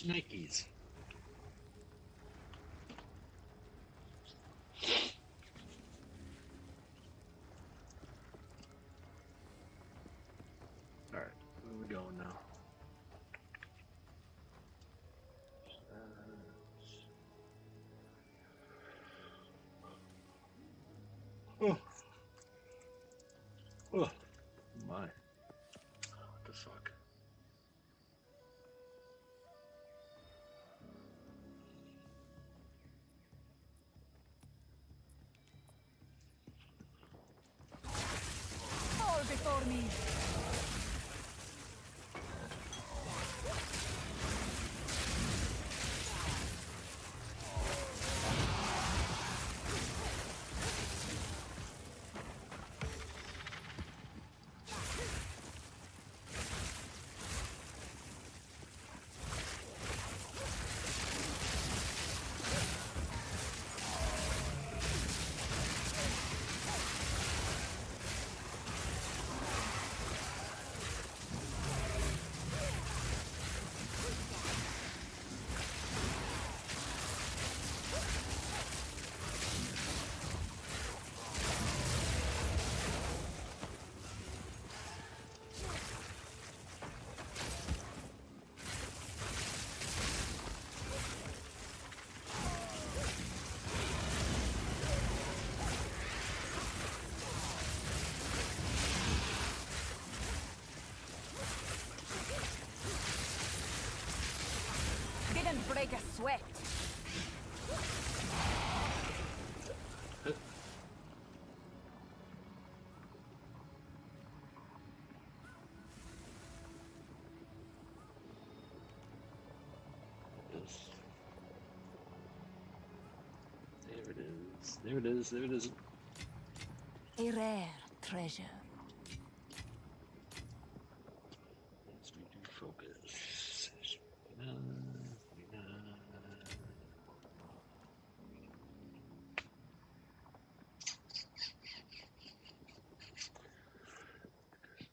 Nikes. All right, where are we going now? Oh, oh my! What the fuck? Fall before me. Didn't break a sweat. There it is. There it is. There it is. A rare treasure. Let's redo focus. 49.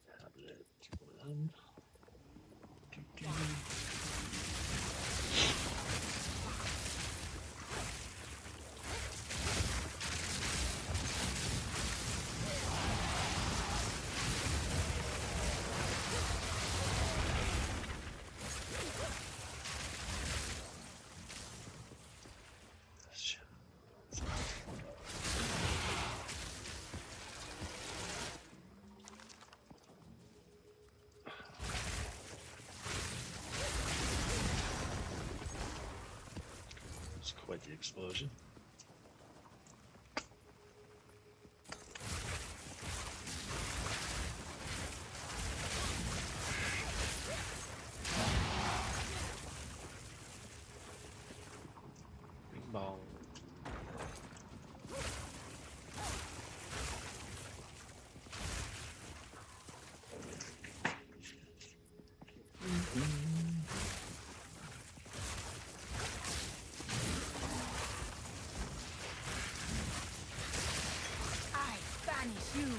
Tablet 1. It's quite the explosion. Bing bong. I banish you.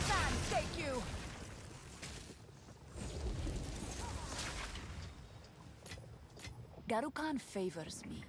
Sam, take you. Garukan favors me.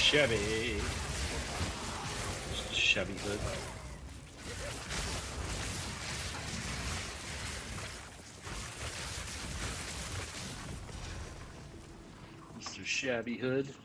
Chevy. Chevy hood. Mr. Shabby Hood. 55.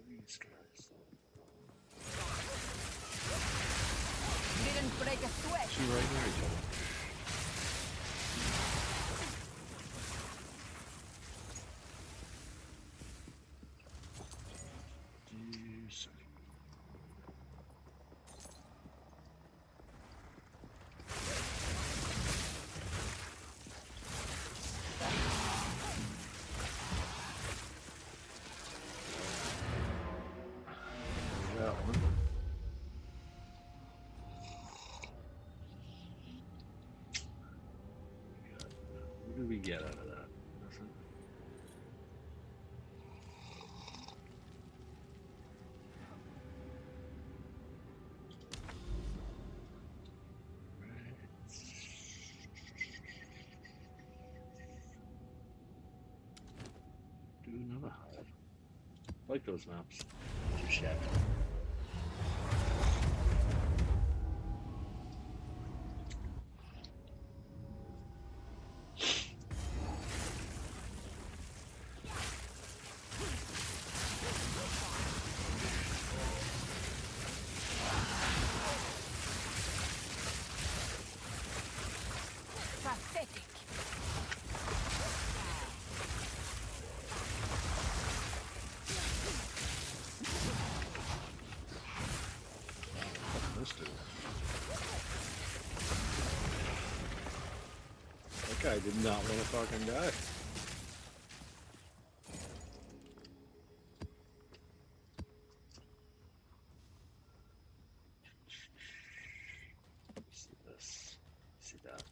These guys. Didn't break a sweat. She right there, Joe. That one. What do we get out of that? Nothing. Right. Do another hive. Like those maps. Too shabby. Pathetic. Missed it. That guy did not want to fucking die. See this. See that.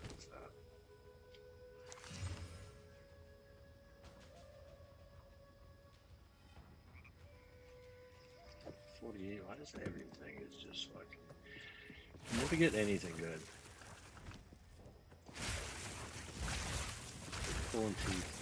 What's that? 48. Why does everything is just fucking. You never get anything good. Pulling teeth.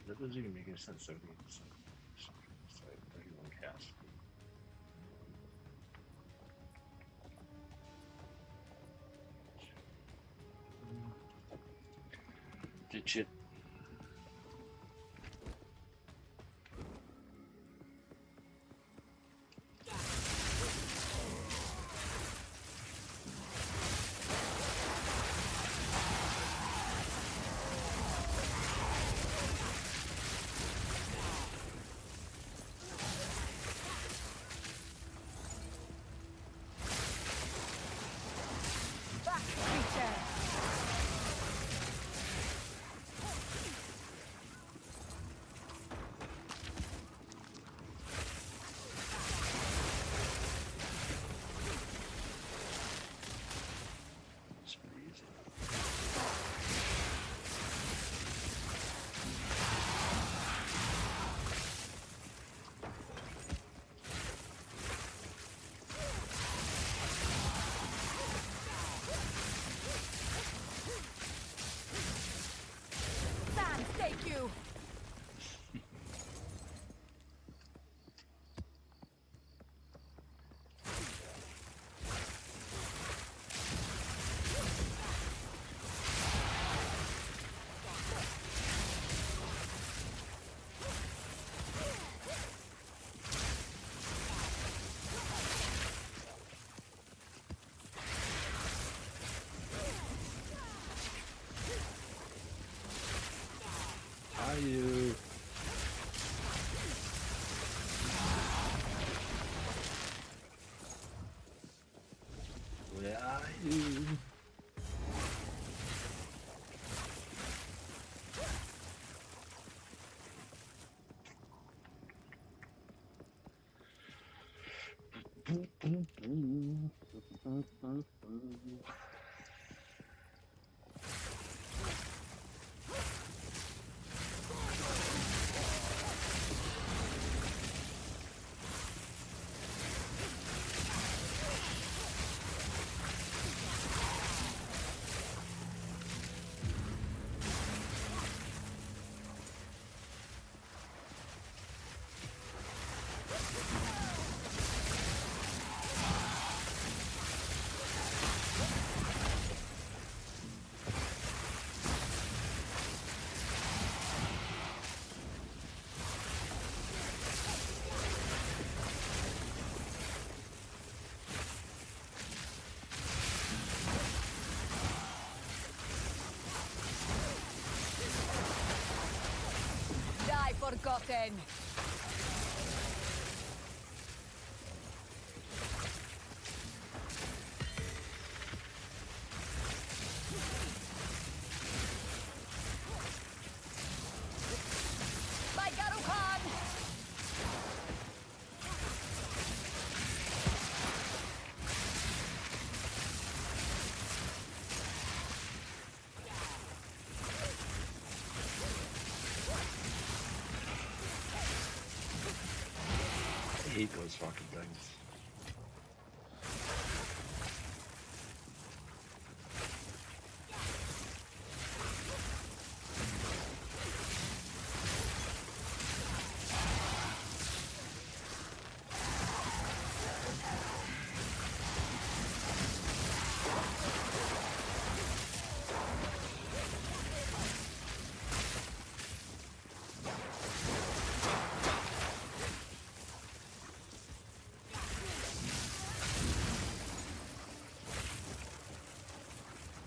That doesn't even make any sense. 70%. It's like 31 cast. Ditch it. Back, creature. Die forgotten. By Garukan! I hate those fucking things.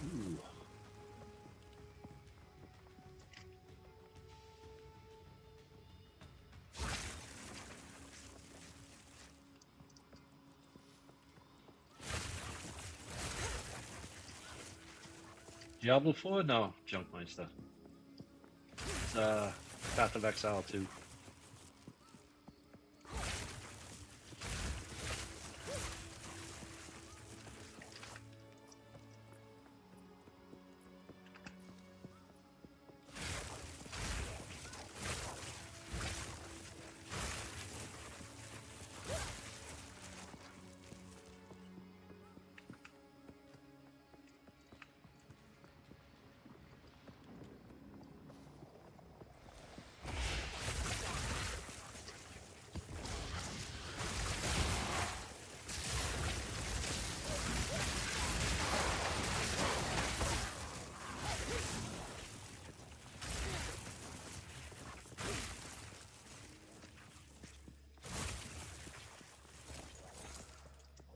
Ooh. Diablo 4? No, Junkmeister. It's Path of Exile 2.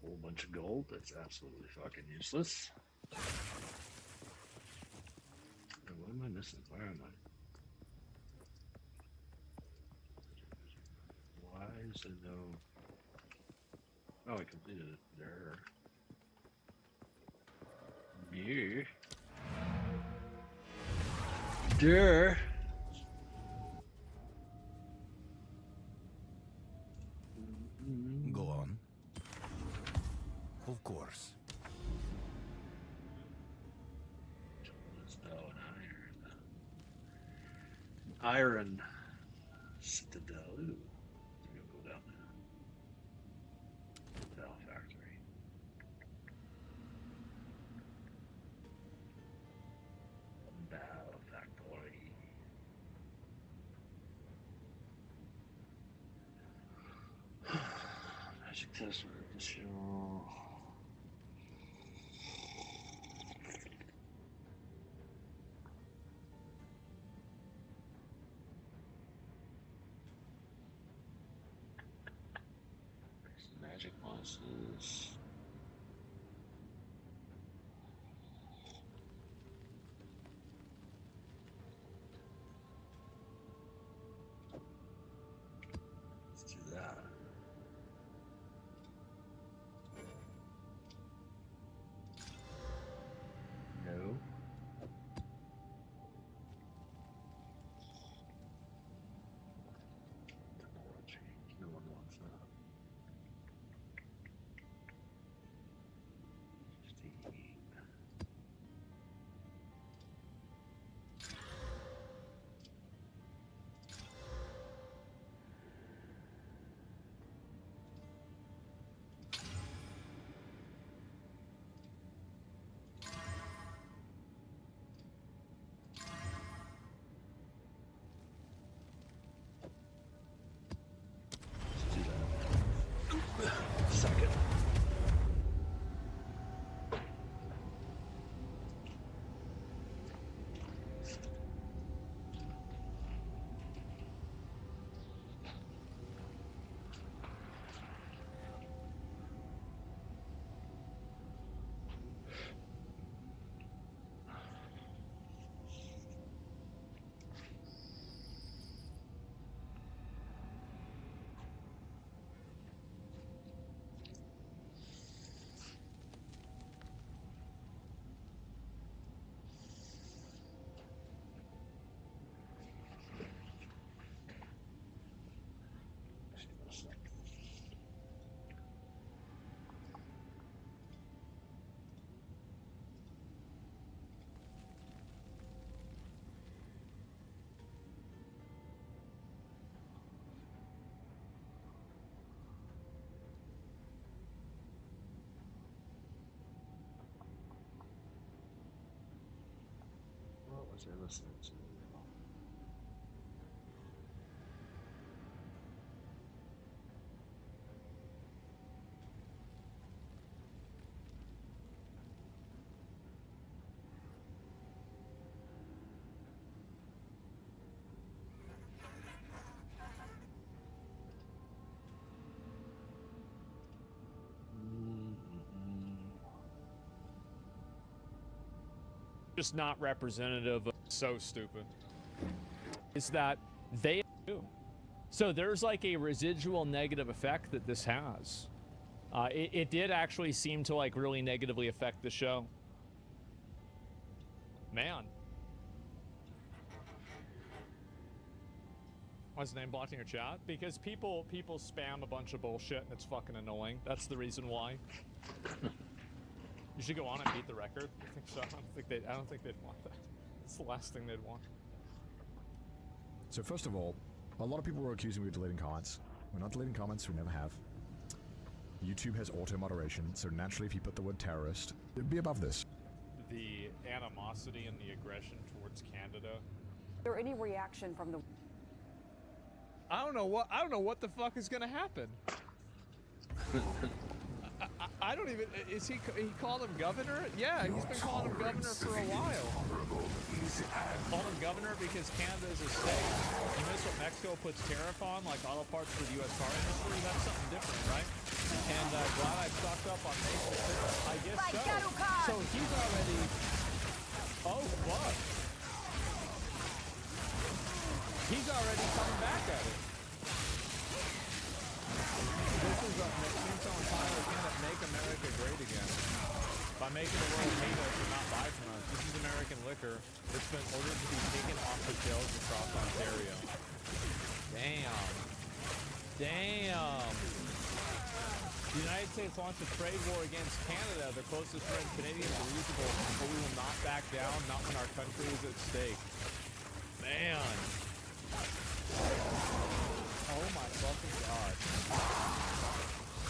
Whole bunch of gold. That's absolutely fucking useless. And what am I missing? Where am I? Why is there no... Oh, I completed it. There. Yeah. There. Go on. Of course. Let's go an iron. Iron Citadel. Ooh. We'll go down there. Citadel Factory. Battle Factory. Magic test for additional. Magic monsters. Let's do that. No. Technology. No one wants that. second. What was I listening to? Just not representative of so stupid is that they do. So there's like a residual negative effect that this has. It did actually seem to like really negatively affect the show. Man. Why is his name blocked in your chat? Because people spam a bunch of bullshit and it's fucking annoying. That's the reason why. You should go on and beat the record. I think so. I don't think they'd want that. It's the last thing they'd want. So first of all, a lot of people were accusing me of deleting comments. We're not deleting comments, we never have. YouTube has auto-moderation, so naturally if you put the word terrorist, it'd be above this. The animosity and the aggression towards Canada. Is there any reaction from the... I don't know what the fuck is gonna happen. I don't even, he called him governor? Yeah, he's been calling him governor for a while. Called him governor because Canada is a state. You notice what Mexico puts tariff on, like auto parts for the U.S. car industry? That's something different, right? And glad I stocked up on May 6th. I guess so. So he's already, oh fuck. He's already coming back at it. This is Tombstone Tyler can't make America great again. By making the world hate us and not buy from us. This is American liquor. It's been ordered to be taken off the shelves across Ontario. Damn. Damn. The United States launched a trade war against Canada, the closest friend Canadians are reasonable, but we will not back down, not when our country is at stake. Man. Oh my fucking god.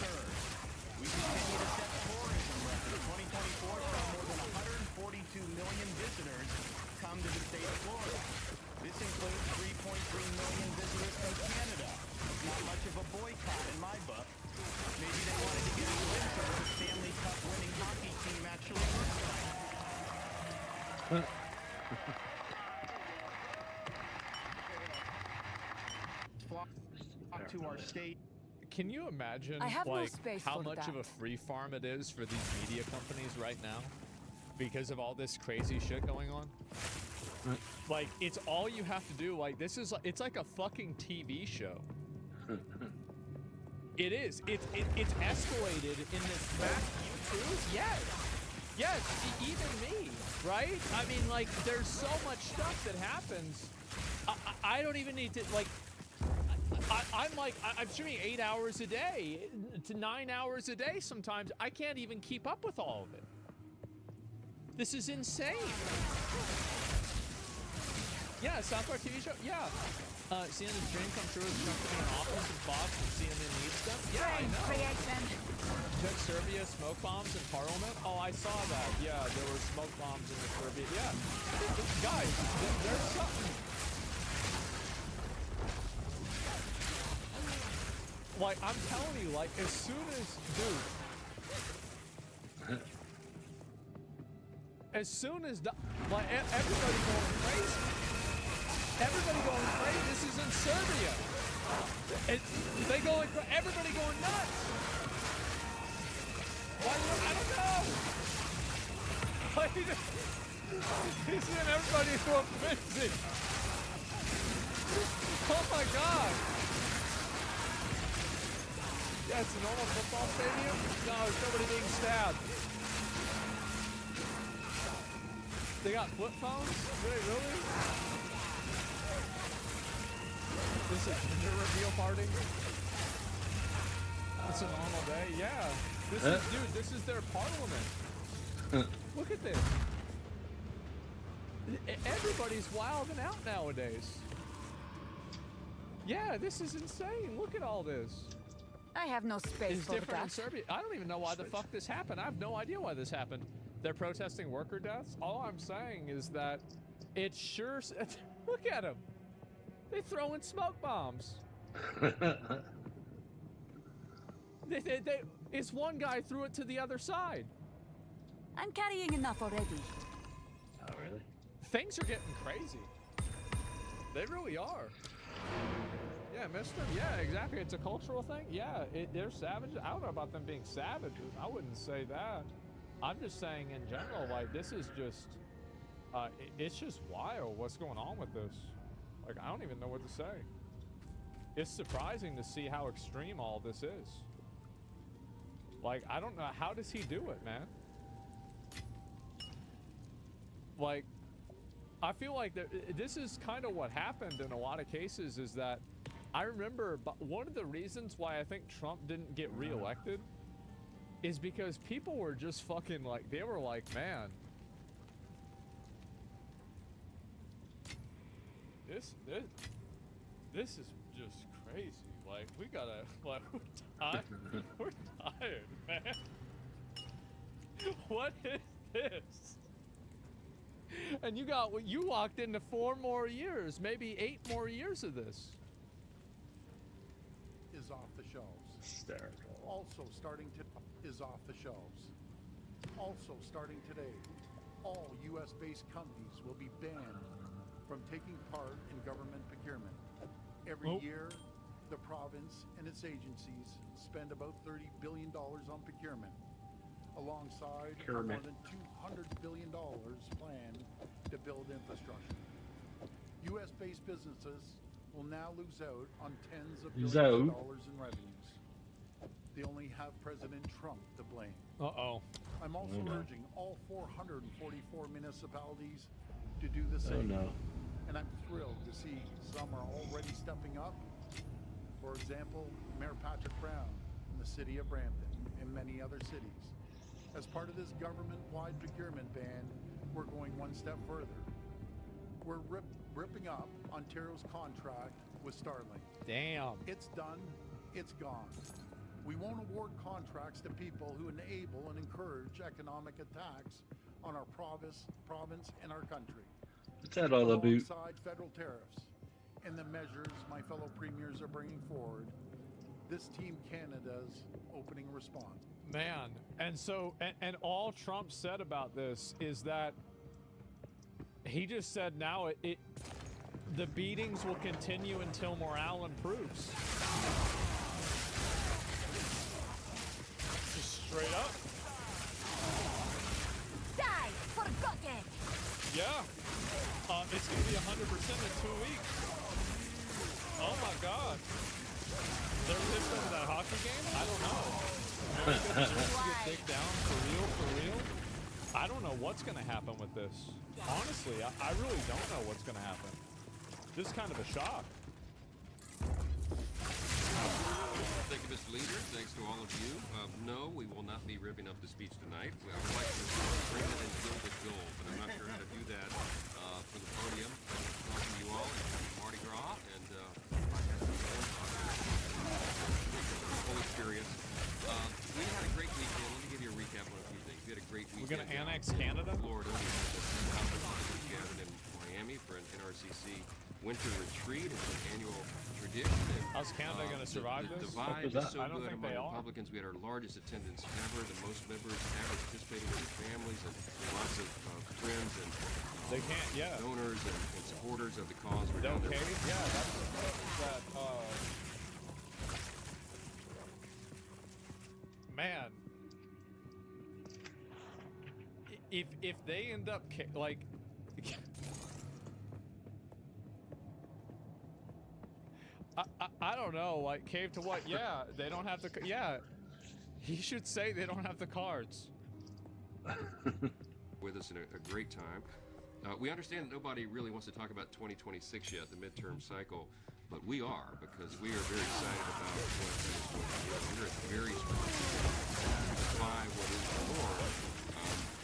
Sir, we continue to set tourism record. 2024 saw more than 142 million visitors come to the state of Florida. This includes 3.3 million visitors from Canada. Not much of a boycott in my book. Maybe they wanted to get a glimpse of what the Stanley Cup winning hockey team actually looks like. To our state. Can you imagine I have no like space how for much that. of a free farm it is for these media companies right now because of all this crazy shit going on? Like it's all you have to do. Like this is it's like a fucking TV show. It is. It's escalated in this fact. You too? Yes. Yes. Even me. Right? I mean, like there's so much stuff that happens. I don't even need to like. I'm streaming 8 hours a day to 9 hours a day sometimes. I can't even keep up with all of it. This is insane. Yeah, South Park TV show? Yeah. CNN's dream come true is going to be an office and boss and CNN needs them? Yeah, I know. Took Serbia smoke bombs in Parliament? Oh, I saw that. Yeah, there were smoke bombs in the Serbia. Yeah. Guys, there's something. Like, I'm telling you, like, as soon as, dude, as soon as, like, everybody going crazy. Everybody going crazy. This is in Serbia. Everybody going nuts. Why, I don't know. Like, he's seeing everybody going crazy. Oh my God. Yeah, it's a normal football stadium. No, there's nobody being stabbed. They got flip phones? Really? This is a gender reveal party? It's a normal day? Yeah. This is their parliament. Look at this. Everybody's wilding out nowadays. Yeah, this is insane. Look at all this. I have no space It's for different in that. Serbia. I don't even know why the fuck this happened. I have no idea why this happened. They're protesting worker deaths. All I'm saying is that it sure... Look at them. They throw in smoke bombs. It's one guy threw it to the other side. I'm carrying enough already. Oh, really? Things are getting crazy. They really are. Yeah, mister. Yeah, exactly. It's a cultural thing. Yeah, they're savages. I don't know about them being savages. I wouldn't say that. I'm just saying in general, like, this is just, it's just wild what's going on with this. Like, I don't even know what to say. It's surprising to see how extreme all this is. Like, I don't know. How does he do it, man? Like, I feel like this is kind of what happened in a lot of cases is that I remember one of the reasons why I think Trump didn't get reelected is because people were just fucking like, they were like, man, this is just crazy. Like, we gotta, like, we're tired, man. What is this? And you walked into 4 more years, maybe 8 more years of this. Is off the shelves. Hysterical. Also starting to is off the shelves. Also starting today, all U.S.-based companies will be banned from taking part in government procurement. Every year, the province and its agencies spend about $30 billion on procurement, alongside more than $200 billion planned to build infrastructure. U.S.-based businesses will now lose out on tens of billions of dollars in revenues. They only have President Trump to blame. Uh-oh. I'm also urging all 444 municipalities to do the same. And I'm thrilled to see some are already stepping up. For example, Mayor Patrick Brown in the city of Brampton and many other cities. As part of this government-wide procurement ban, we're going one step further. We're ripping up Ontario's contract with Starlink. Damn. It's done. It's gone. We won't award contracts to people who enable and encourage economic attacks on our province and our country. What's that all about? Alongside federal tariffs and the measures my fellow premiers are bringing forward, this Team Canada's opening response. Man, and so, and all Trump said about this is that he just said now the beatings will continue until morale improves. Just straight up. Die, forgotten. Yeah. It's gonna be 100% in 2 weeks. Oh my God. They're pissed over that hockey game? I don't know. Get digged down for real? I don't know what's gonna happen with this. Honestly, I really don't know what's gonna happen. This is kind of a shock. Thank you, Mr. Leader. Thanks to all of you. No, we will not be ripping up the speech tonight. I would like to bring it in gilded gold, but I'm not sure how to do that for the podium. Welcome you all and Mardi Gras and whole experience. We had a great weekend. Let me give you a recap on a few things. We had a great weekend. We're gonna annex Canada? Florida. We had the conference gathered in Miami for an NRCC winter retreat. It's an annual tradition tradition. And, How's Canada going to survive the this? divide was is that? so I don't good think among they are. Republicans. We had our largest attendance ever, the most members ever participating with their families, and lots of friends and They can't, yeah. donors and supporters of the cause. We're They'll down there. cave? Yeah, that's the thing. That, man. If they end up, like... I don't know, like, cave to what? Yeah, they don't have the... Yeah. He should say they don't have the cards. With us in a great time. We understand that nobody really wants to talk about 2026 yet, the midterm cycle, but we are, because we are very excited about what is going to be. We're a very strong defy what is the norm.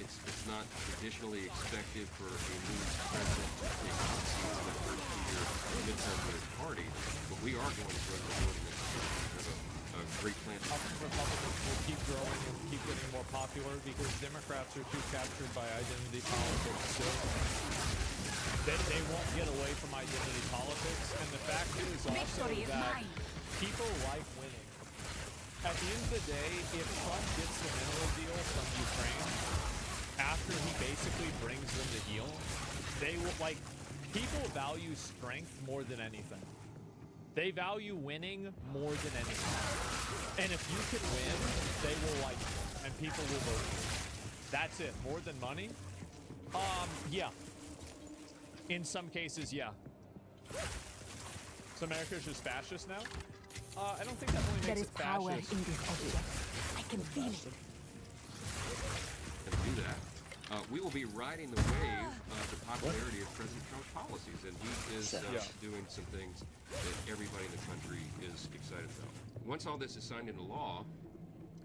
It's not traditionally expected for a new president to take the seats in the first year midterm for his party, but we are going to grow the voting next year. We have a great plan. Republicans will keep growing and keep getting more popular because Democrats are too captured by identity politics still. They won't get away from identity politics, and the fact is also Victory is that mine. people like winning. At the end of the day, if Trump gets the mineral deal from Ukraine, after he basically brings them to heel, they will, like, people value strength more than anything. They value winning more than anything. And if you can win, they will like you, and people will vote for you. That's it. More than money? Yeah. In some cases, yeah. So America's just fascist now? I don't think that really There makes is it power fascist. in this object. I can feel it. And do that. We will be riding the wave of the popularity of President Trump's policies, and he is doing some things that everybody in the country is excited about. Once all this is signed into law,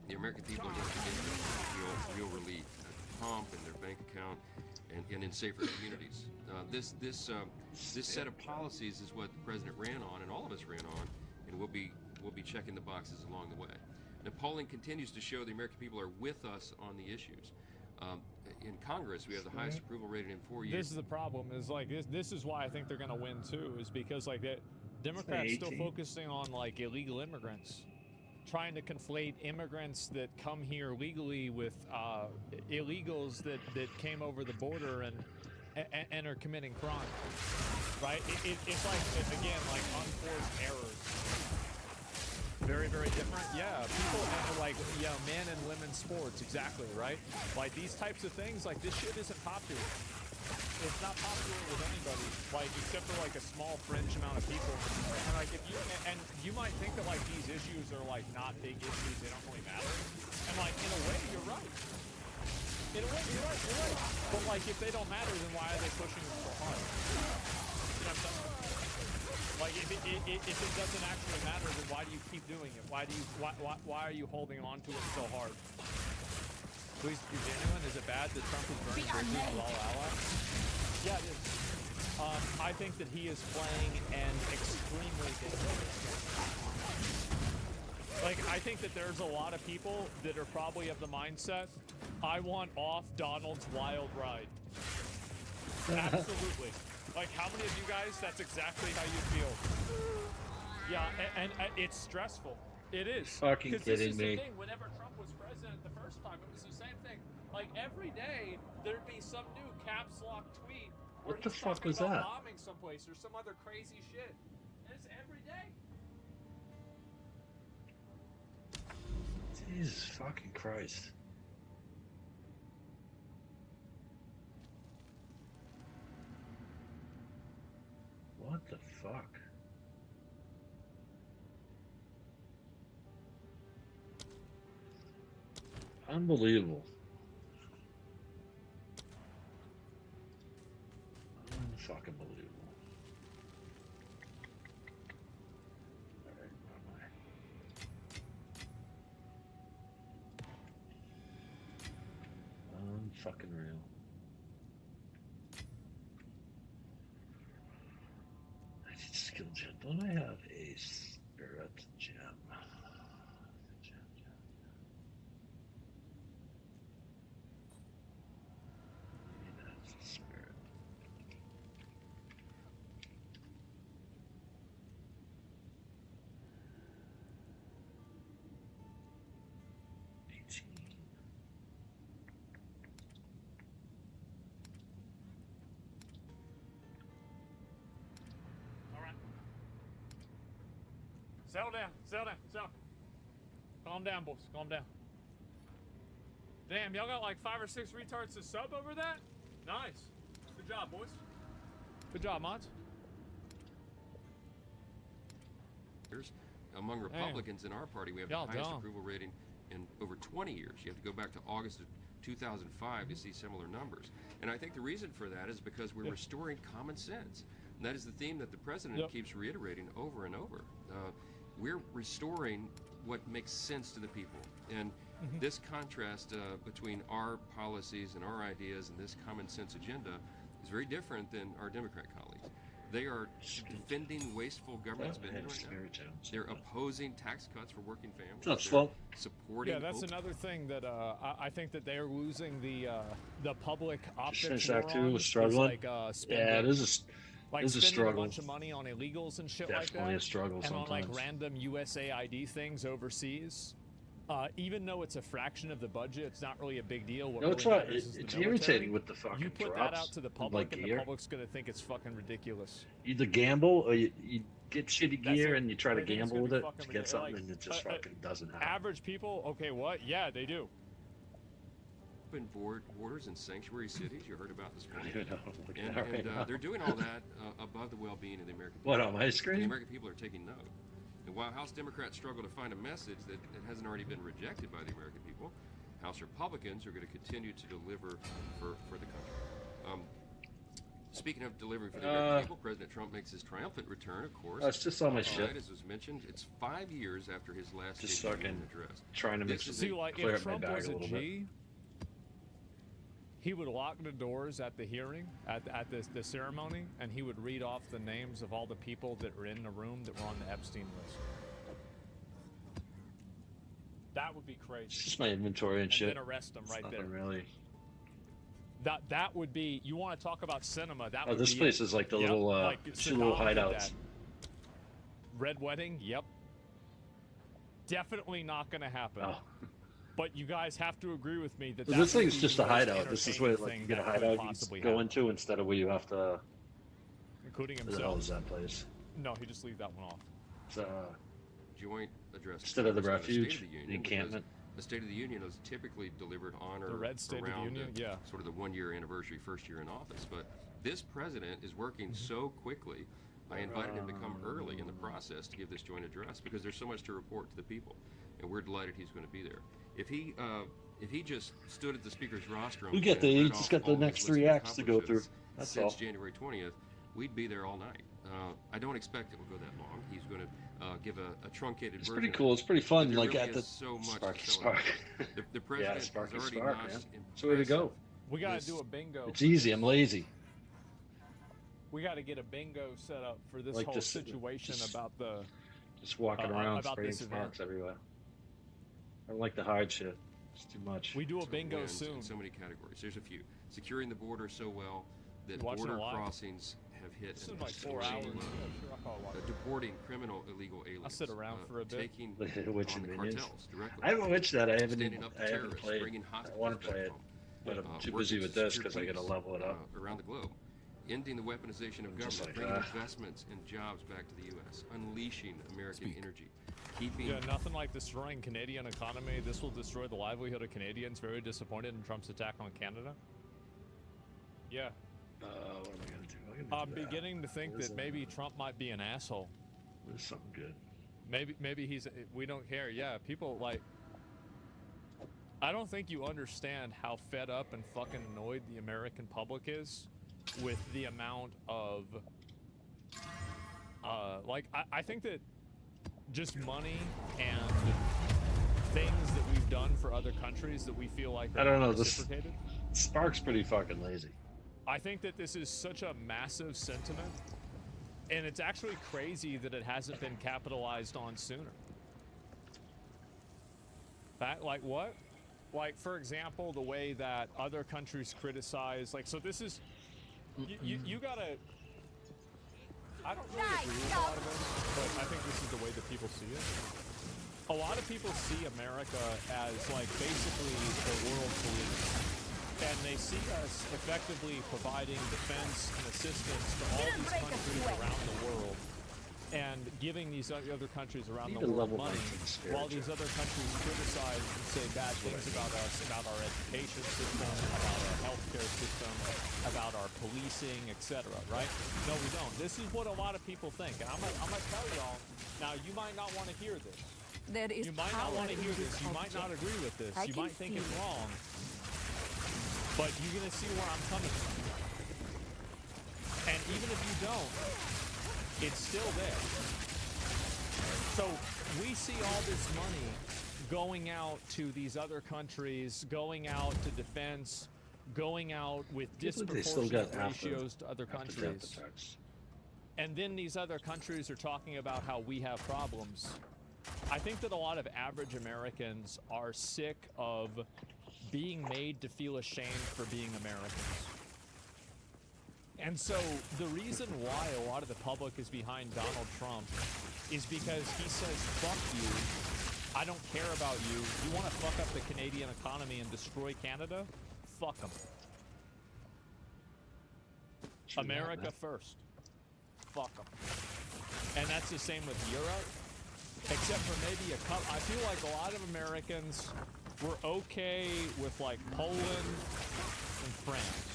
the American people are going to begin to feel real relief at the pump, in their bank account, and in safer communities. This set of policies is what the president ran on, and all of us ran on, and we'll be checking the boxes along the way. Now, polling continues to show the American people are with us on the issues. In Congress, we have the highest approval rating in 4 years. This is the problem. Is like this is why I think they're going to win too. Is because like Democrats still focusing on like illegal immigrants, trying to conflate immigrants that come here legally with illegals that came over the border and are committing crime. Right? It's like again like unforced errors. Very, very different. Yeah, people like, men and women's sports, exactly, right? Like, these types of things, like, this shit isn't popular. It's not popular with anybody, like, except for, like, a small fringe amount of people. And, like, you might think that, like, these issues are, like, not big issues, they don't really matter. And, like, in a way, you're right. In a way, you're right. But, like, if they don't matter, then why are they pushing them so hard? You know what I'm saying? Like, if it doesn't actually matter, then why do you keep doing it? Why are you holding on to it so hard? Please be genuine. Is it bad that Trump is burning bridges with all allies? Yeah, it is. I think that he is playing an extremely dangerous game. Like, I think that there's a lot of people that are probably of the mindset, I want off Donald's wild ride. Absolutely. Like, how many of you guys, that's exactly how you feel? Yeah, and it's stressful. It is. Fucking kidding this is me. The thing. Whenever Trump was president the first time, it was the same thing. Like, every day, there'd be some new caps lock tweet. What the he's fuck talking was about that? bombing someplace or some other crazy shit. And it's every day. Jesus fucking Christ. What the fuck? Unbelievable. Unfucking believable. Alright, where am I? Unfucking real. I need skill gem. Don't I have a spirit gem? Gem. Maybe that's the spirit. Settle down. Settle down. Settle. Calm down, boys. Calm down. Damn, y'all got like 5 or 6 retards to sub over that? Nice. Good job, boys. Good job, mods. Among Republicans in our party, we have the Y'all highest dumb. approval rating in over 20 years. You have to go back to August of 2005 to see similar numbers. And I think the reason for that is because we're restoring common sense. And that is the theme that the president keeps reiterating over and over. We're restoring what makes sense to the people. And this contrast between our policies and our ideas and this common sense agenda is very different than our Democrat colleagues. They are defending wasteful government spending right now. They're opposing tax cuts for working families. What's up, They're supporting. Yeah, that's another thing that I think that they're losing the public optics. Finished Act 2 on was struggling. is, like, spending, Yeah, this is like this is a spending struggle. a bunch of money on illegals and shit Definitely like that. a struggle and on like sometimes. random USAID things overseas. Even though it's a fraction of the budget, it's not really a big deal. What No, it's really not. matters is the It's military. irritating with the fucking You put drops that out to the of, public, like, and gear. the public's gonna think it's fucking ridiculous. Either gamble or you get shitty That's gear it. and you try to They think it's gamble gonna with be it fucking to get ridiculous. something Like, and it just fucking doesn't happen. Average people, okay, what? Yeah, they do. Open borders in sanctuary cities. You heard about this I morning. don't even know what I'm looking And, at right now. they're doing all that above the well-being of the American people. What, on my And screen? the American people are taking note. And while House Democrats struggle to find a message that hasn't already been rejected by the American people, House Republicans are going to continue to deliver for the country. Speaking of delivering for the American people, President Trump makes his triumphant return, of course. Oh, it's just all my Tonight, shit. as was mentioned, it's 5 years after his last Just State of the fucking Union address. trying to make This is See, like, clear if up my Trump bag was a a little G, he would lock the doors at the hearing, at the ceremony, and he would read off the names of all the people that were in the room that were on the Epstein list. That would be crazy. It's just my inventory and shit. Then arrest them It's right there. nothing really. That would be. You want to talk about cinema? That Oh, would this be place it. is like the Yep, little like two little Saddam did hideouts. that. Red Wedding. Yep. Definitely not going to happen. Oh. But you guys have to agree with me that Well, that this would thing's be just the a most hideout. This is where entertaining like you get a thing that could hideout you possibly can go happen, into instead of where you have to. including Where the hell is himself. that place? No, he just leave that one off. It's, Joint address. instead of the Congress, not a State refuge, of the Union, the encampment. because The State of the Union is typically delivered on or The red State of the around Union, yeah. sort of the 1-year anniversary, first year in office. But this president is working so quickly. I invited him to come early in the process to give this joint address because there's so much to report to the people, and we're delighted he's going to be there. If he just stood at the speaker's rostrum, We get and the- read he just off got the all his next list 3 of acts to go through. accomplishments That's since all. January 20th, we'd be there all night. I don't expect it will go that long. He's going to give a truncated It's version. pretty of cool. it. It's pretty But fun. there Like really at the is so much to Sparky celebrate. Spark. The president Yeah, Sparky has already Spark, notched man. That's the way to go. We got This- to do a bingo. It's easy. I'm lazy. We got to get a bingo set up for this Like whole just- situation just- about the. Just walking Uh, around about spraying this event. sparks everywhere. I don't like the hard shit. It's too much. We do a So bingo wins soon. in so many categories. There's a few. Securing the border so well that You watching border it live? crossings have hit This an is like 4 historic hours. low. Yeah, sure, I'll probably watch it. Deporting criminal illegal aliens. I'll sit around for a bit. Taking Witching on the minions. cartels directly. I haven't witched that. I Standing up to haven't terrorists, played. bringing I hostages want to back play it, home. but I'm too Working busy with to this secure because I got to peace, level it up. around the globe. Ending the weaponization of Just government, like, bringing investments and jobs back to the U.S., unleashing American energy, keeping Yeah, nothing like destroying Canadian economy. This will destroy the livelihood of Canadians. Very disappointed in Trump's attack on Canada. Yeah, What am I gonna do? I'm beginning to think that maybe Trump might be an asshole. There's something good. Maybe he's. We don't care. Yeah, people like. I don't think you understand how fed up and fucking annoyed the American public is with the amount of. I think that just money and things that we've done for other countries that we feel like are I don't not know, this- reciprocated. Spark's pretty fucking lazy. I think that this is such a massive sentiment, and it's actually crazy that it hasn't been capitalized on sooner. Like what? Like, for example, the way that other countries criticize, like, so this is, you gotta, I don't really agree with a lot of this, but I think this is the way that people see it. A lot of people see America as, like, basically the world police. And they see us effectively providing defense and assistance to all these countries around the world. and giving these other countries around Need the to world level money, up to the spirit while these other countries criticize and say bad things about us, about our education system, about our healthcare system, about our policing, etc. Right? No, we don't. This is what a lot of people think, and I'm gonna tell y'all. Now, you might not want to hear this. There is You might not power want to in hear this this. You might not object. agree with this. I You can might think it's feel it. wrong. But you're going to see where I'm coming from. And even if you don't, it's still there. So we see all this money going out to these other countries, going out to defense, going out with They still disproportionate got half the- ratios to other half the countries. death attacks. And then these other countries are talking about how we have problems. I think that a lot of average Americans are sick of being made to feel ashamed for being Americans. And so the reason why a lot of the public is behind Donald Trump is because he says, fuck you, I don't care about you. You want to fuck up the Canadian economy and destroy Canada? Fuck them. America first. Fuck them. And that's the same with Europe, except for maybe a couple. I feel like a lot of Americans were okay with like Poland and France.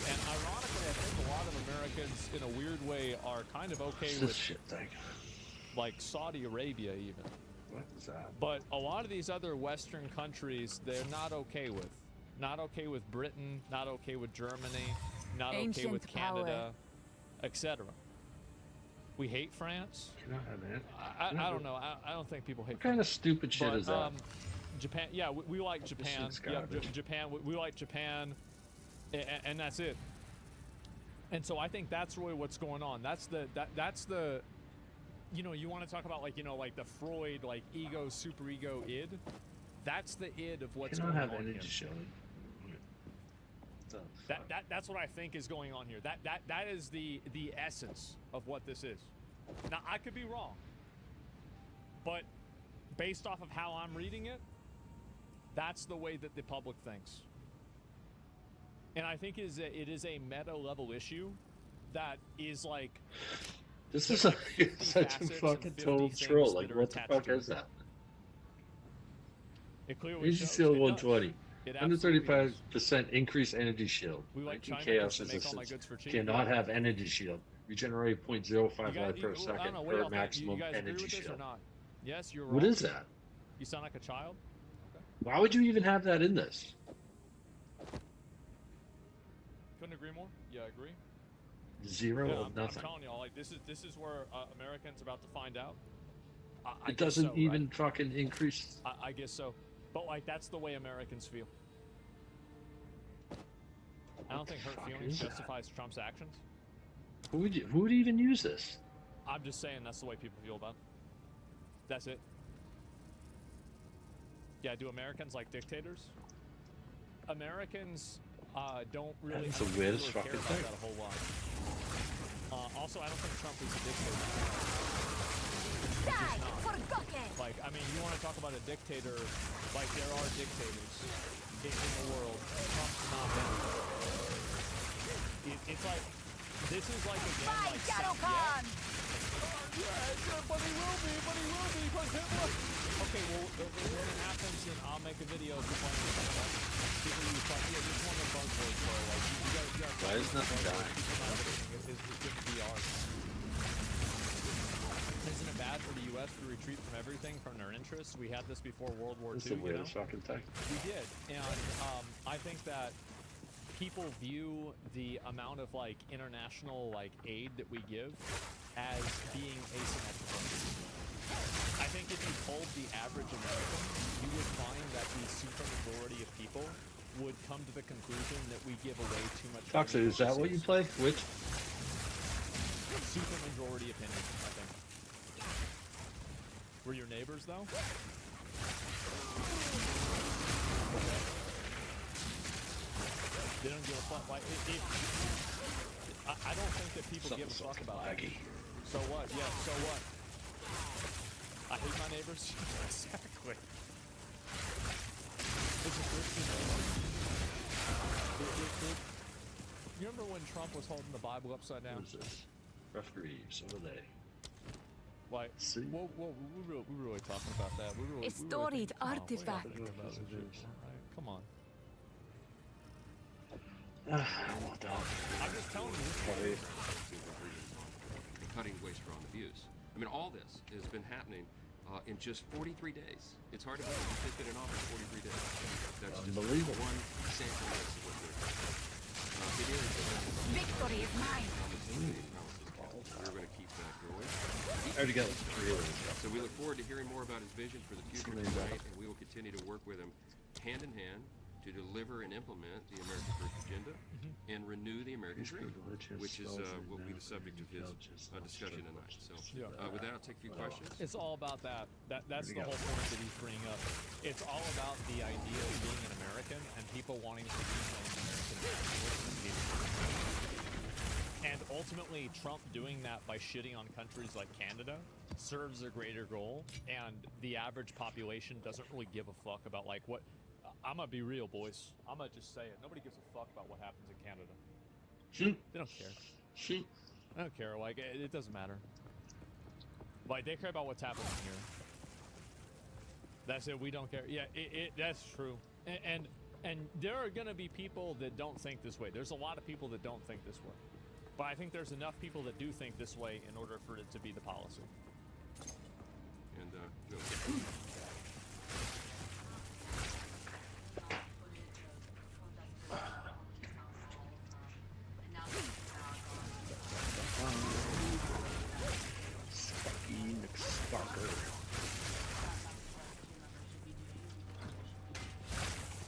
And ironically, I think a lot of Americans, in a weird way, are kind of okay What's this with shit thing? like Saudi Arabia even. What is that? But a lot of these other Western countries, they're not okay with. Not okay with Britain, not okay with Germany, not okay Ancient with power. Canada, etc. We hate France. Can I have that? I don't know. I don't think people hate What kind of stupid shit but, is that? Japan, yeah, we like Japan. shit's Yeah, garbage. Japan, we like Japan, and that's it. And so I think that's really what's going on. That's the, you know, you want to talk about like, you know, like the Freud, like ego, superego, id. That's the id of what's Can I going have on energy here. showing? That's what I think is going on here. That is the essence of what this is. Now I could be wrong, but based off of how I'm reading it, that's the way that the public thinks. And I think it is a meta level issue that is like This is 50 such a facets fucking and 50 total things troll. that Like, are what the attached fuck to it. is that? It clearly Energy shows. shield It does. 120. It absolutely does. 135% increase energy shield. We like 19 China chaos because they make all my resistance. goods for cheap. Cannot have energy shield. Regenerate 0.05 You life per I don't second know, what per y'all think? maximum You guys agree energy with this or shield. not? Yes, you're wrong. What is that? You sound like a child. Why would you even have that in this? Couldn't agree more. Yeah, I agree. Zero Yeah, of I'm nothing. telling y'all, like this is where Americans are about to find out. I It guess doesn't so, even right? fucking increase. I guess so, but like that's the way Americans feel. I don't think hurt fuck feelings is that? justifies Trump's actions. Who would even use this? I'm just saying that's the way people feel about it. That's it. Yeah, do Americans like dictators? Americans don't really, That's the I don't weirdest really care fucking about thing. that a whole lot. Also, I don't think Trump is a dictator. Die! not. Forgotten! Like, I mean, you want to talk about a dictator, like there are dictators in the world. Trump's not them. It's like, this is like, again, By like, Garokan! but he will be, because Hitler. Okay, well, when it happens, then I'll make a video complaining about that. People use like, yeah, just one of the buzzwords, bro. Like, you gotta Why is nothing dying? People not listening. It's good VR. Isn't it bad for the U.S. to retreat from everything, from their interests? We had this before World War This II, is the weirdest fucking thing. We did, and I think that people view the amount of like international like aid that we give as being asymmetrical. I think if you polled the average American, you would find that the super majority of people would come to the conclusion that we give away too much. Foxy, is that what you play? Which? Super majority opinion, I think. Were your neighbors though? They don't give a fuck. Like, I don't think that people give a fuck about it. So what? Yeah, so what? I hate my neighbors. Exactly. It's a Christian neighbor. You remember when Trump was holding the Bible upside down? What is this? Referees, what are they? Like, See? we're really talking about that. A storied artifact. Come on. I'm just telling you. Cutting waste raw and abuse. I mean, all this has been happening in just 43 days. It's hard to believe he's been in office 43 days. That's just Unbelievable. one sample list of what they're doing. It is. Victory is mine. We're going to keep that going. I already got 3 of them. So we look forward to hearing more about his vision for the future tonight, and we will continue to work with him hand in hand to deliver and implement the American First Agenda and renew the American dream, which is what will be the subject of his discussion tonight. So with that, I'll take a few questions. It's all about that. That's the whole point that he's bringing up. It's all about the idea of being an American and people wanting to be an American. And ultimately, Trump doing that by shitting on countries like Canada serves a greater goal, and the average population doesn't really give a fuck about, like, what... I'm gonna be real, boys. I'm gonna just say it. Nobody gives a fuck about what happens in Canada. They don't care. They don't care. Like, it doesn't matter. Like, they care about what's happening here. That's it. We don't care. Yeah, that's true. And there are gonna be people that don't think this way. There's a lot of people that don't think this way. But I think there's enough people that do think this way in order for it to be the policy. And go.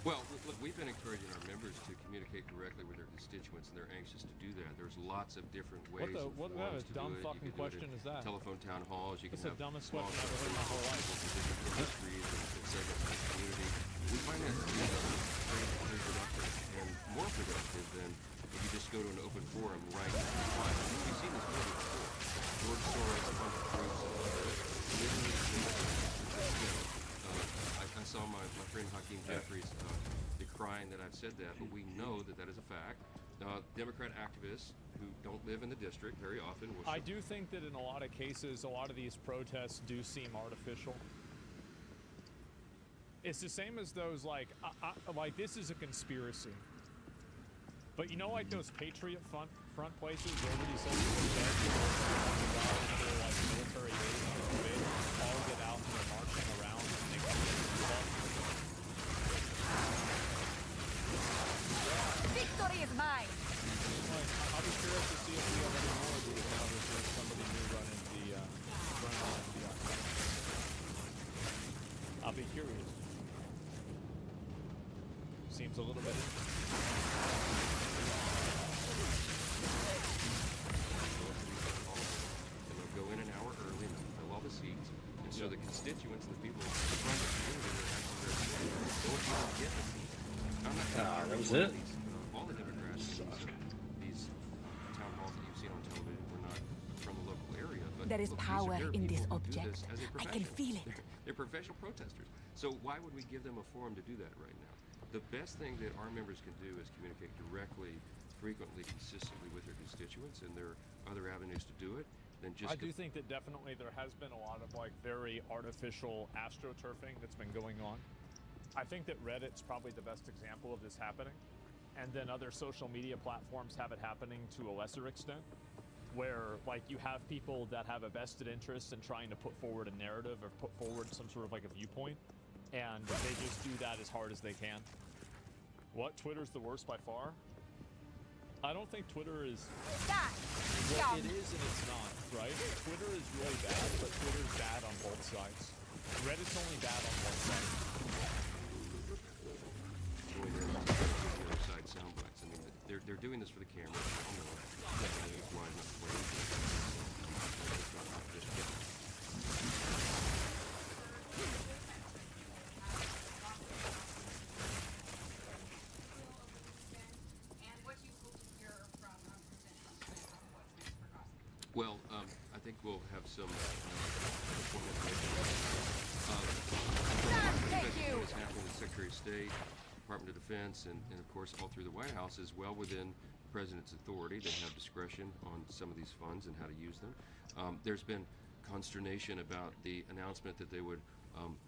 Well, look, we've been encouraging our members to communicate directly with their constituents, and they're anxious to do that. There's lots of different ways. What kind of dumb fucking question is that? Telephone town halls. You can That's have the dumbest question I've ever heard in my whole life. Industries and segments of the community. We find that to be very productive and more productive than if you just go to an open forum right now. We've seen this movie before. George Soros, a bunch of groups, I saw my friend Hakeem Jeffries decrying that I've said that, but we know that that is a fact. Democrat activists who don't live in the district very often will... I do think that in a lot of cases, a lot of these protests do seem artificial. It's the same as those, like this is a conspiracy. But you know, like those Patriot front places where everybody's like military base, all get out and they're marching around and they come stuff. Victory is mine. I'll be curious to see if we have any more of these now that there's somebody new running the I'll be curious. Seems a little bit They'll go in an hour early and fill all the seats, and so the constituents, the people in the front of the community, are actually don't even get the seats. I'm not that was it? All the Democrats, these town halls that you've seen on television were not from the local area, but there is power in this object. I can feel it. They're professional protesters. So why would we give them a forum to do that right now? The best thing that our members can do is communicate directly, frequently, consistently with their constituents, and there are other avenues to do it than just... I do think that definitely there has been a lot of, like, very artificial astroturfing that's been going on. I think that Reddit's probably the best example of this happening, and then other social media platforms have it happening to a lesser extent, where, like, you have people that have a vested interest in trying to put forward a narrative or put forward some sort of, like, a viewpoint, and they just do that as hard as they can. What? Twitter's the worst by far? I don't think Twitter is... Well, it is and it's not, right? Twitter is really bad, but Twitter's bad on both sides. Reddit's only bad on one side. Side sound bites. I mean, they're doing this for the camera. I don't know. It's why not the way Well, I think we'll have some information. What's happening with the Secretary of State, Department of Defense, and of course all through the White House is well within president's authority. They have discretion on some of these funds and how to use them. There's been consternation about the announcement that they would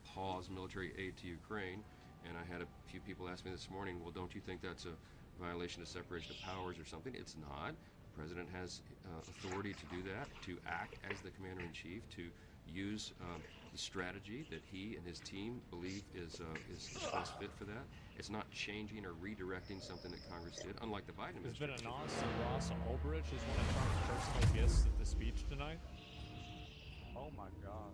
pause military aid to Ukraine, and I had a few people ask me this morning, well, don't you think that's a violation of separation of powers or something? It's not. The president has authority to do that, to act as the commander-in-chief, to use the strategy that he and his team believe is best fit for that. It's not changing or redirecting something that Congress did, unlike the Biden There's been administration. a nod to Ross Ulbricht as one of Trump's personal guests at the speech tonight. Oh my God.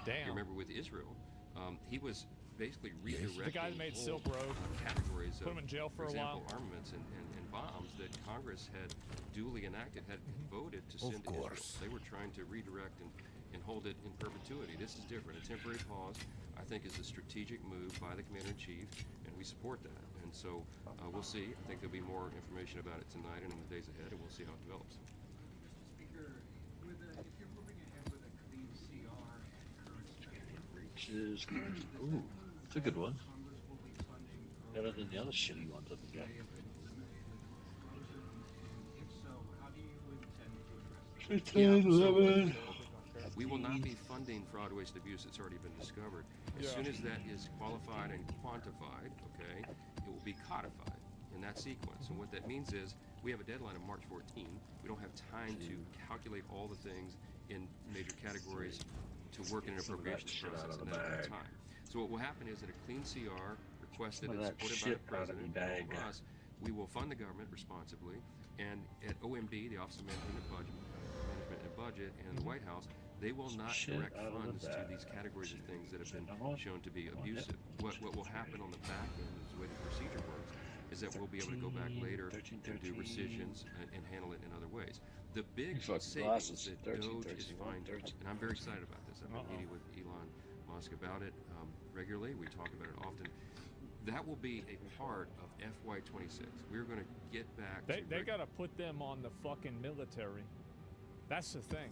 Damn. You remember with Israel, he was basically redirecting the guy that made whole, Silk Road, categories put of, him in jail for a example, while. armaments and bombs that Congress had duly enacted, had voted to send to Israel. They were trying to redirect and hold it in perpetuity. This is different. A temporary pause, I think, is a strategic move by the commander-in-chief, and we support that. And so we'll see. I think there'll be more information about it tonight and in the days ahead, and we'll see how it develops. Speaker, if you're moving ahead with a clean CR Reaches. Ooh, it's a good one. Better than the other shitty ones I've been getting. If so, how do you intend to address that? We will not be funding fraud, waste, abuse that's already been discovered. As soon as that is qualified and quantified, okay, it will be codified in that sequence. And what that means is we have a deadline of March 14. We don't have time to calculate all the things in major categories to work in an appropriations process in that time. So what will happen is that a clean CR requested and supported by the president and from us, we will fund the government responsibly, and at OMB, the Office of Management and Budget, and the White House, they will not direct funds to these categories of things that have been shown to be abusive. What will happen on the back end, is the way the procedure works, is that we'll be able to go back later and do rescissions and handle it in other ways. The big savings that DOGE is finding, and I'm very excited about this. I've been meeting with Elon Musk about it regularly. We talk about it often. That will be a part of FY26. We're going to get back to... They got to put them on the fucking military. That's the thing.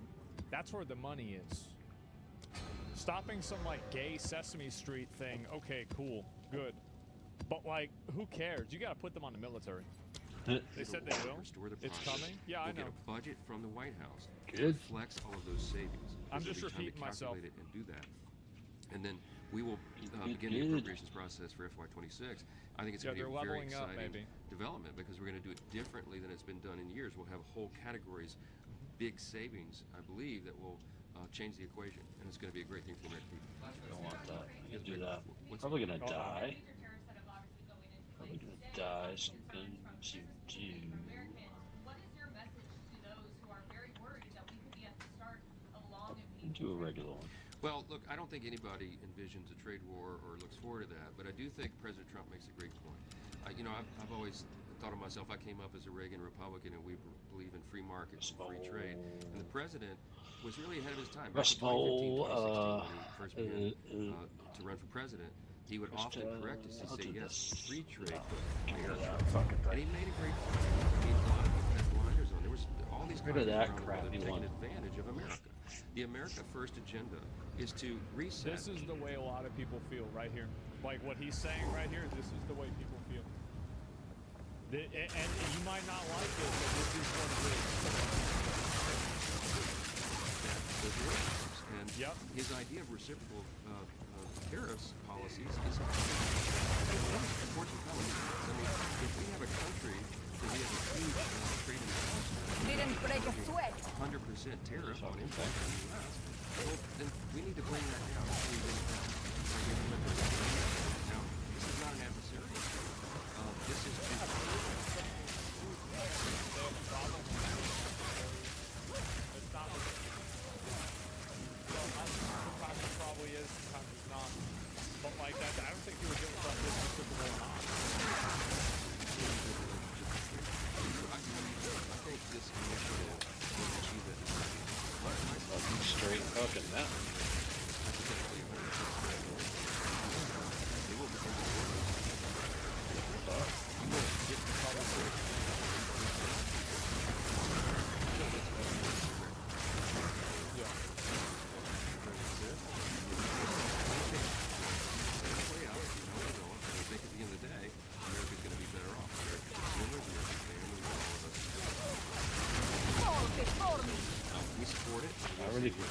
That's where the money is. Stopping some, like, gay Sesame Street thing, okay, cool, good. But, like, who cares? You got to put them on the military. They said they will. Restore the It's process. coming. Yeah, I We'll know. get a budget from the White House to Good. flex all of those savings. I'm There's just gonna be time to repeating myself. calculate it and do that. And then we will begin the appropriations process for FY26. I think it's going to be a very leveling up, exciting maybe. development because we're going to do it differently than it's been done in years. We'll have whole categories, big savings, I believe, that will change the equation, and it's going to be a great thing for the American people. I don't want that. I can do that. What's Probably gonna Oh. die. Probably gonna die. Something to do. Do a regular one. Well, look, I don't think anybody envisions a trade war or looks forward to that, but I do think President Trump makes a great point. I've always thought of myself, I came up as a Reagan Republican, and we believe in free markets and free trade. And the president was really ahead of his time. Back in 2015, 2016, when he first began to run for president, he would often correct us. He'd say, yes, free trade. And he made a great point. A lot of people had blinders on. There was all these Rid of countries that around the world crappy taking one. advantage of America. The America First agenda is to reset. This is the way a lot of people feel right here. Like what he's saying right here, this is the way people feel. And you might not like it, but this is what it is. And Yep. his idea of reciprocal tariffs policies is unfortunate policies. I mean, if we have a country where we have a huge trade and Didn't break a sweat. 100% tariff on imports from the U.S., well, then we need to bring that down. Now, this is not an adversarial. This is to... It's not. Sometimes it probably is, sometimes it's not. But like that, I don't think you were giving stuff this reciprocal or not. I think this initiative will achieve it. Fucking straight fucking mountain. They will become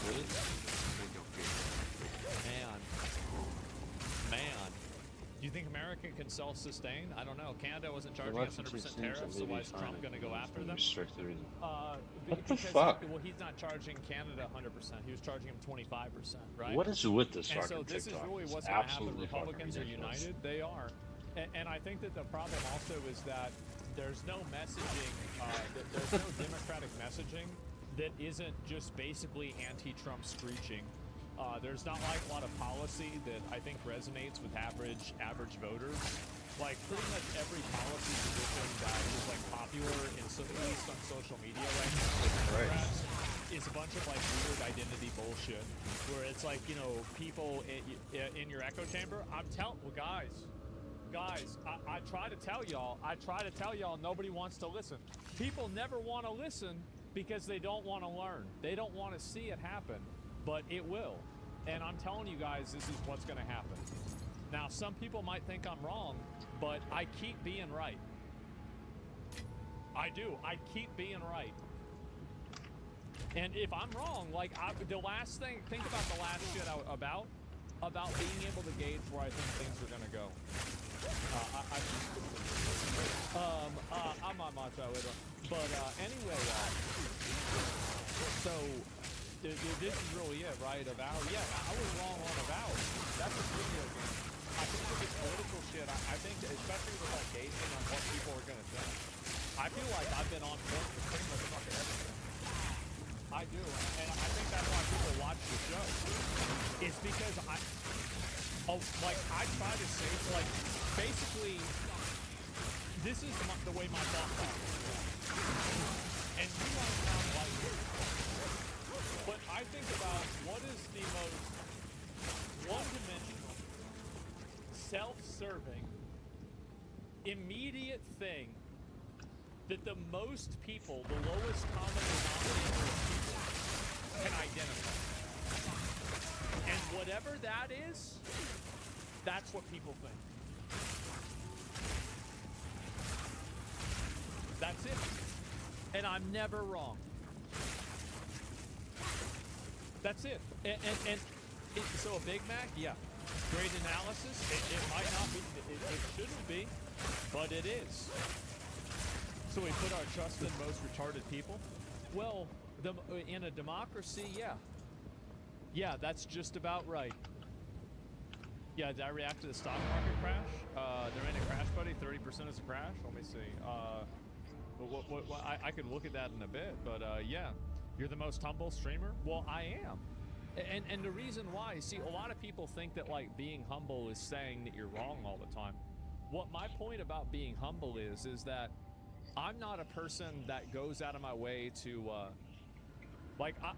Really? Thank you. Man. Do you think America can self-sustain? I don't know. Canada wasn't charging Well, us that's 100% what tariffs, so why is fine. Trump going to go after them? Restricted. What the Because fuck? well, he's not charging Canada 100%. He was charging them 25%, right? What is with this And fucking so this TikTok? is really It's what's going to happen. absolutely fucking Republicans are ridiculous. united. They are. And I think that the problem also is that there's no messaging, there's no democratic messaging that isn't just basically anti-Trump screeching. There's not like a lot of policy that I think resonates with average voters. Like pretty much every policy position that is like popular in at least on social media right now with Democrats is a bunch of like weird identity bullshit. Where it's like, you know, people in your echo chamber. I'm telling, well, guys, I try to tell y'all, nobody wants to listen. People never want to listen because they don't want to learn. They don't want to see it happen, but it will. And I'm telling you guys, this is what's going to happen. Now, some people might think I'm wrong, but I keep being right. I do. I keep being right. And if I'm wrong, like the last thing, think about the last shit about being able to gauge where I think things are going to go. I'm on my show later. But anyway, so this is really it, right? About, yeah, I was wrong on about. That's a video game. I think with this political shit, I think, especially with like gauging on what people are going to think, I feel like I've been on point with pretty much fucking everything. I do, and I think that's why people watch the show. It's because I try to say, like, basically, this is the way my thought process is. And you might not like it, but I think about what is the most one-dimensional, self-serving, immediate thing that the most people, the lowest common denominator of people, can identify. And whatever that is, that's what people think. That's it. And I'm never wrong. That's it. So a Big Mac, yeah. Great analysis. It might not be, it shouldn't be, but it is. So we put our trust in most retarded people? Well, in a democracy, yeah. Yeah, that's just about right. Yeah, did I react to the stock market crash? There ain't a crash, buddy. 30% is a crash. Let me see. I could look at that in a bit, but yeah. You're the most humble streamer? Well, I am. And the reason why, see, a lot of people think that, like, being humble is saying that you're wrong all the time. What my point about being humble is that I'm not a person that goes out of my way to,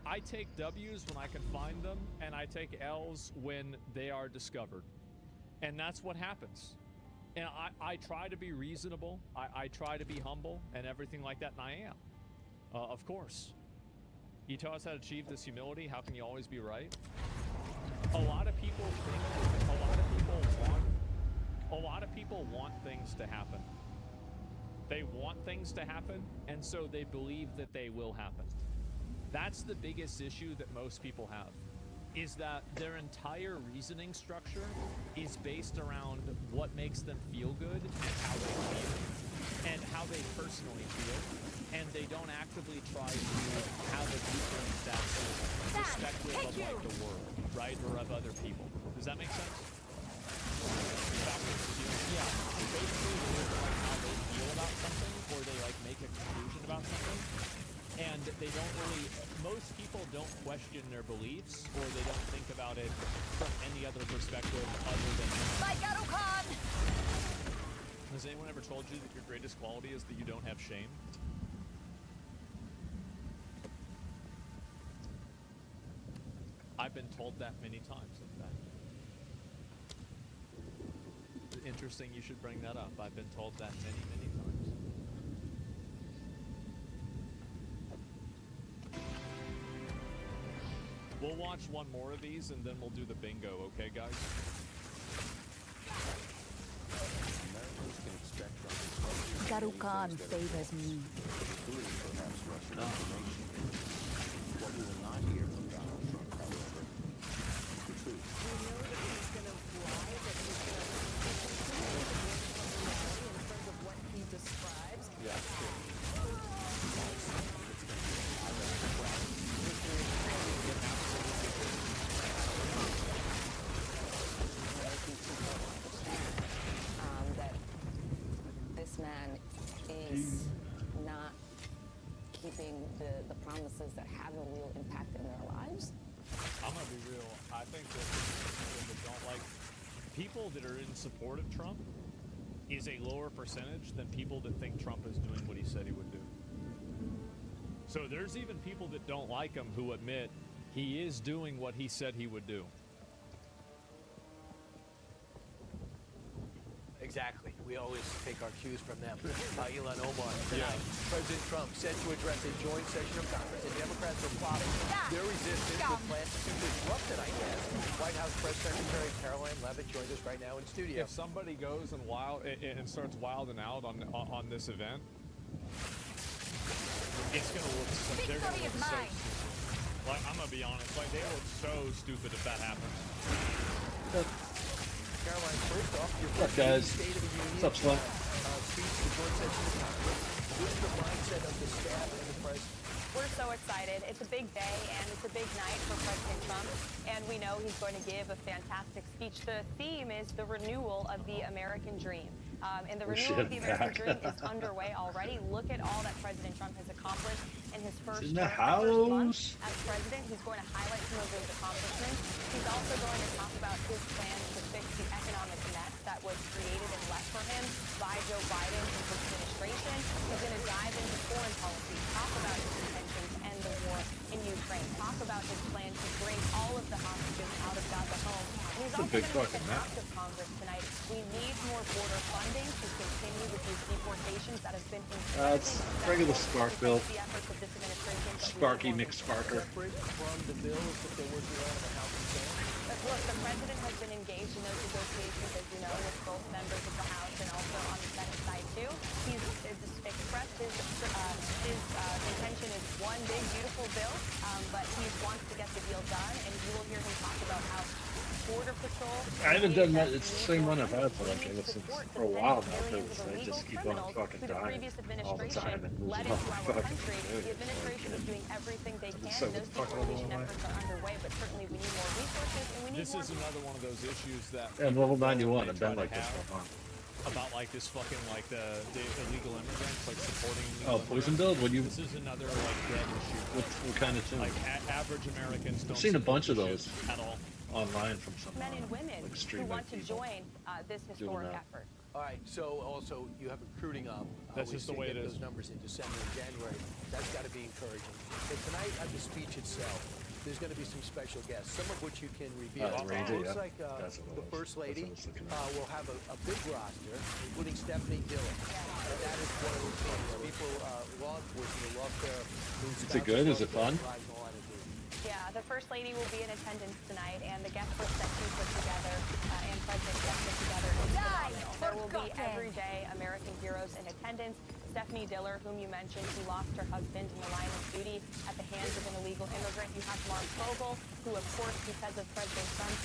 I take W's when I can find them, and I take L's when they are discovered. And that's what happens. And I try to be reasonable, I try to be humble, and everything like that, and I am. Of course. You tell us how to achieve this humility, how can you always be right? A lot of people think, a lot of people want things to happen. They want things to happen, and so they believe that they will happen. That's the biggest issue that most people have, is that their entire reasoning structure is based around what makes them feel good and how they feel, and how they personally feel, and they don't actively try to have a viewpoint that's respectful of like the world, right, or of other people. Does that make sense? Yeah, basically they look like how they feel about something, or they like make a conclusion about something, and they don't really, most people don't question their beliefs, or they don't think about it from any other perspective other than Has anyone ever told you that your greatest quality is that you don't have shame? I've been told that many times, in fact. Interesting you should bring that up. I've been told that many, many times. We'll watch one more of these and then we'll do the bingo, okay, guys? Americans can expect from Garu Khan favors me. including perhaps Russian information. What we will not hear from Donald Trump I think that people that don't like people that are in support of Trump is a lower percentage than people that think Trump is doing what he said he would do. So there's even people that don't like him who admit he is doing what he said he would do. Exactly. We always take our cues from them. Elon Omar tonight. President Trump set to address a joint session of Congress, and Democrats are plotting their resistance with plans to disrupt it, I guess. White House Press Secretary Caroline Leavitt joins us right now in studio. If somebody goes and starts wilding out on this event, it's gonna look so, they're gonna look so stupid. Like, I'm gonna be honest, like they look so stupid if that happens. Caroline, first off, your What's up, guys? State of the Union What's up, Slim? Speech to the joint session of Congress. What is the mindset of the staff and the president? We're so excited. It's a big day and it's a big night for President Trump, and we know he's going to give a fantastic speech. The theme is the renewal of the American dream. And the renewal of the American dream is underway already. Look at all that President Trump has accomplished in his first month as president. He's going to highlight some of those accomplishments. He's also going to talk about his plans to fix the economic mess that was created and left for him by Joe Biden and his administration. He's going to dive into foreign policy, talk about his intentions and the war in Ukraine, talk about his plan to bring all of the hostages out of Gaza home. And he's also going to make an act of Congress tonight. We need more border funding to continue with these deportations that have been It's regular Spark bill. the efforts of this administration. Sparky McSparker. From the bills that they're working on in the House and Senate? But look, the president has been engaged in those negotiations, as you know, with both members of the House and also on the Senate side too. He's expressed his intention is one big, beautiful bill, but he wants to get the deal done, and you will hear him talk about how Border Patrol. I haven't done that. It's the same one I've had for like for a while now. Because I just keep on fucking dying all the time and losing all my fucking The administration is doing everything they can. Those deportation efforts are underway, but certainly we need more resources and we need This more. is another one of those issues that. And level 91, I've been like this for a month. About like this fucking like the illegal immigrants, like supporting. Poison build? Would you? This is another like dead issue. What kind of tune? Like average Americans don't. I've seen a bunch of those at all online from some men and women like who want to join this historic effort. All right, so also you have recruiting up. That's just the way it is. Those numbers in December and January. That's got to be encouraging. And tonight at the speech itself, there's going to be some special guests, some of which you can reveal. Ranger, It looks yeah. like the First Lady will have a big roster, including Stephanie Dillon. And that is one of those things people, law enforcement, love their Is it good? Is it fun? Yeah, the First Lady will be in attendance tonight, and the guest list that she put together and President Trump put together is phenomenal. There will be everyday American heroes in attendance. Stephanie Diller, whom you mentioned, who lost her husband in the line of duty at the hands of an illegal immigrant. You have Mark Fogel, who, of course, because of President Trump's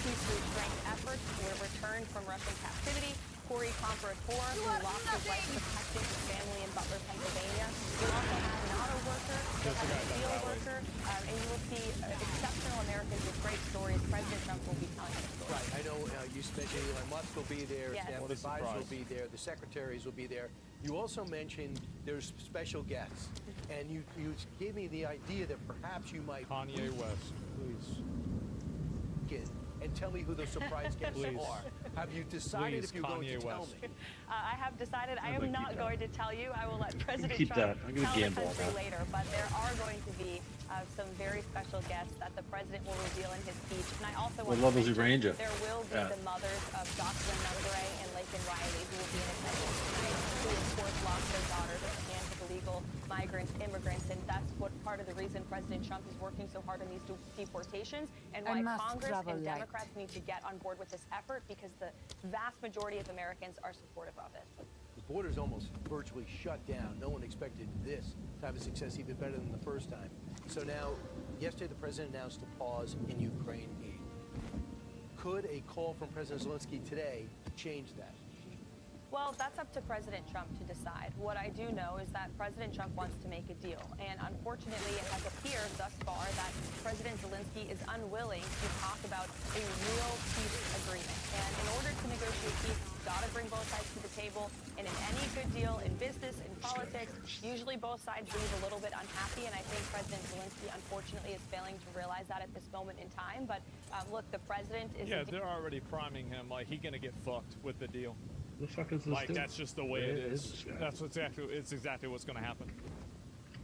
peaceful strength efforts, were returned from Russian captivity. Corey Comparator, who lost his life protecting his family in Butler, Pennsylvania. You also have an auto worker, you have a steel worker, and you will see exceptional Americans with great stories. President Trump will be telling them stories. Right, I know you mentioned Elon Musk will be there, Yes. staff advisors will be there, the secretaries will be there. You also mentioned there's special guests, and you gave me the idea that perhaps you might Kanye West, please. And tell me who those surprise guests are. Have you decided Please, if you're going to Kanye tell West. me? I have decided I am not going to tell you. I will let President keep Trump that. I'm gonna tell the gamble on country that. later. But there are going to be some very special guests that the president will reveal in his speech. And I also want What level to is Ranger? there will be the mothers of Jocelyn Nungare and Laken Riley who will be in attendance tonight, who of course lost their daughters at the hands of illegal immigrants. And that's what part of the reason President Trump is working so hard on these deportations and why Congress and Democrats need to get on board with this effort, because the vast majority of Americans are supportive of it. The border's almost virtually shut down. No one expected this type of success, even better than the first time. So now, yesterday the president announced a pause in Ukraine aid. Could a call from President Zelensky today change that? Well, that's up to President Trump to decide. What I do know is that President Trump wants to make a deal. And unfortunately, it has appeared thus far that President Zelensky is unwilling to talk about a real peace agreement. And in order to negotiate peace, You've got to bring both sides to the table. And in any good deal in business, in politics, usually both sides leave a little bit unhappy. And I think President Zelensky, unfortunately, is failing to realize that at this moment in time. But look, the president is... Yeah, they're already priming him like he's going to get fucked with the deal. The fuck is this Like, dude? that's just the way it is. That's exactly what's going to happen.